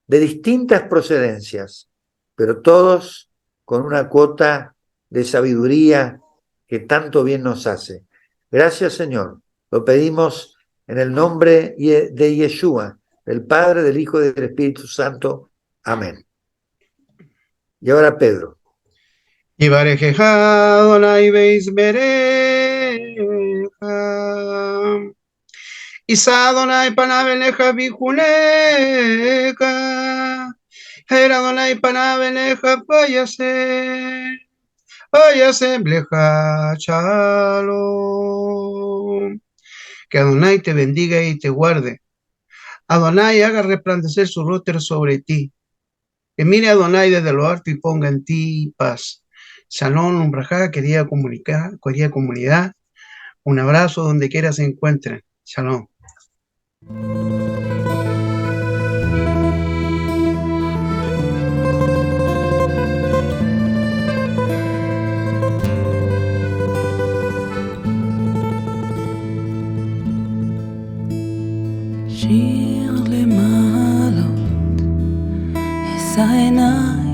de distintas procedencias, pero todos con una cuota de sabiduría que tanto bien nos hace. Gracias, Señor. Lo pedimos en el nombre de Yeshua, del Padre, del Hijo y del Espíritu Santo. Amén. Y ahora Pedro. Y barejeja Adonai veis bereja. Isa Adonai panaveleja bijuleja. Era Adonai panaveleja vayase bleja shalom. Que Adonai te bendiga y te guarde. Adonai haga resplandecer su rostro sobre ti. Que mire a Adonai desde lo alto y ponga en ti paz. Shalom, Umbrajá, querida comunidad. Un abrazo donde quiera se encuentren. Shalom. שיר למעלות, אשא עיניי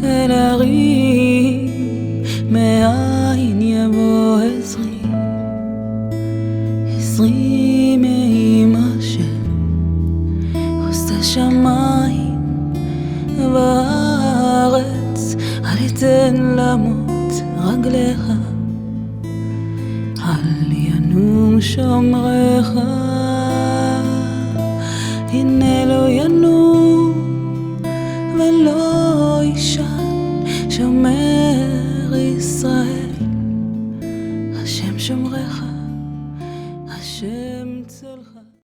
אל הרים, מאין יבוא עזרי, עזרי מעם השם, חסדי השמיים והארץ, אל יתן למות רגליך, אל ינום שומרך. הנה לא ינום ולא ישן שומר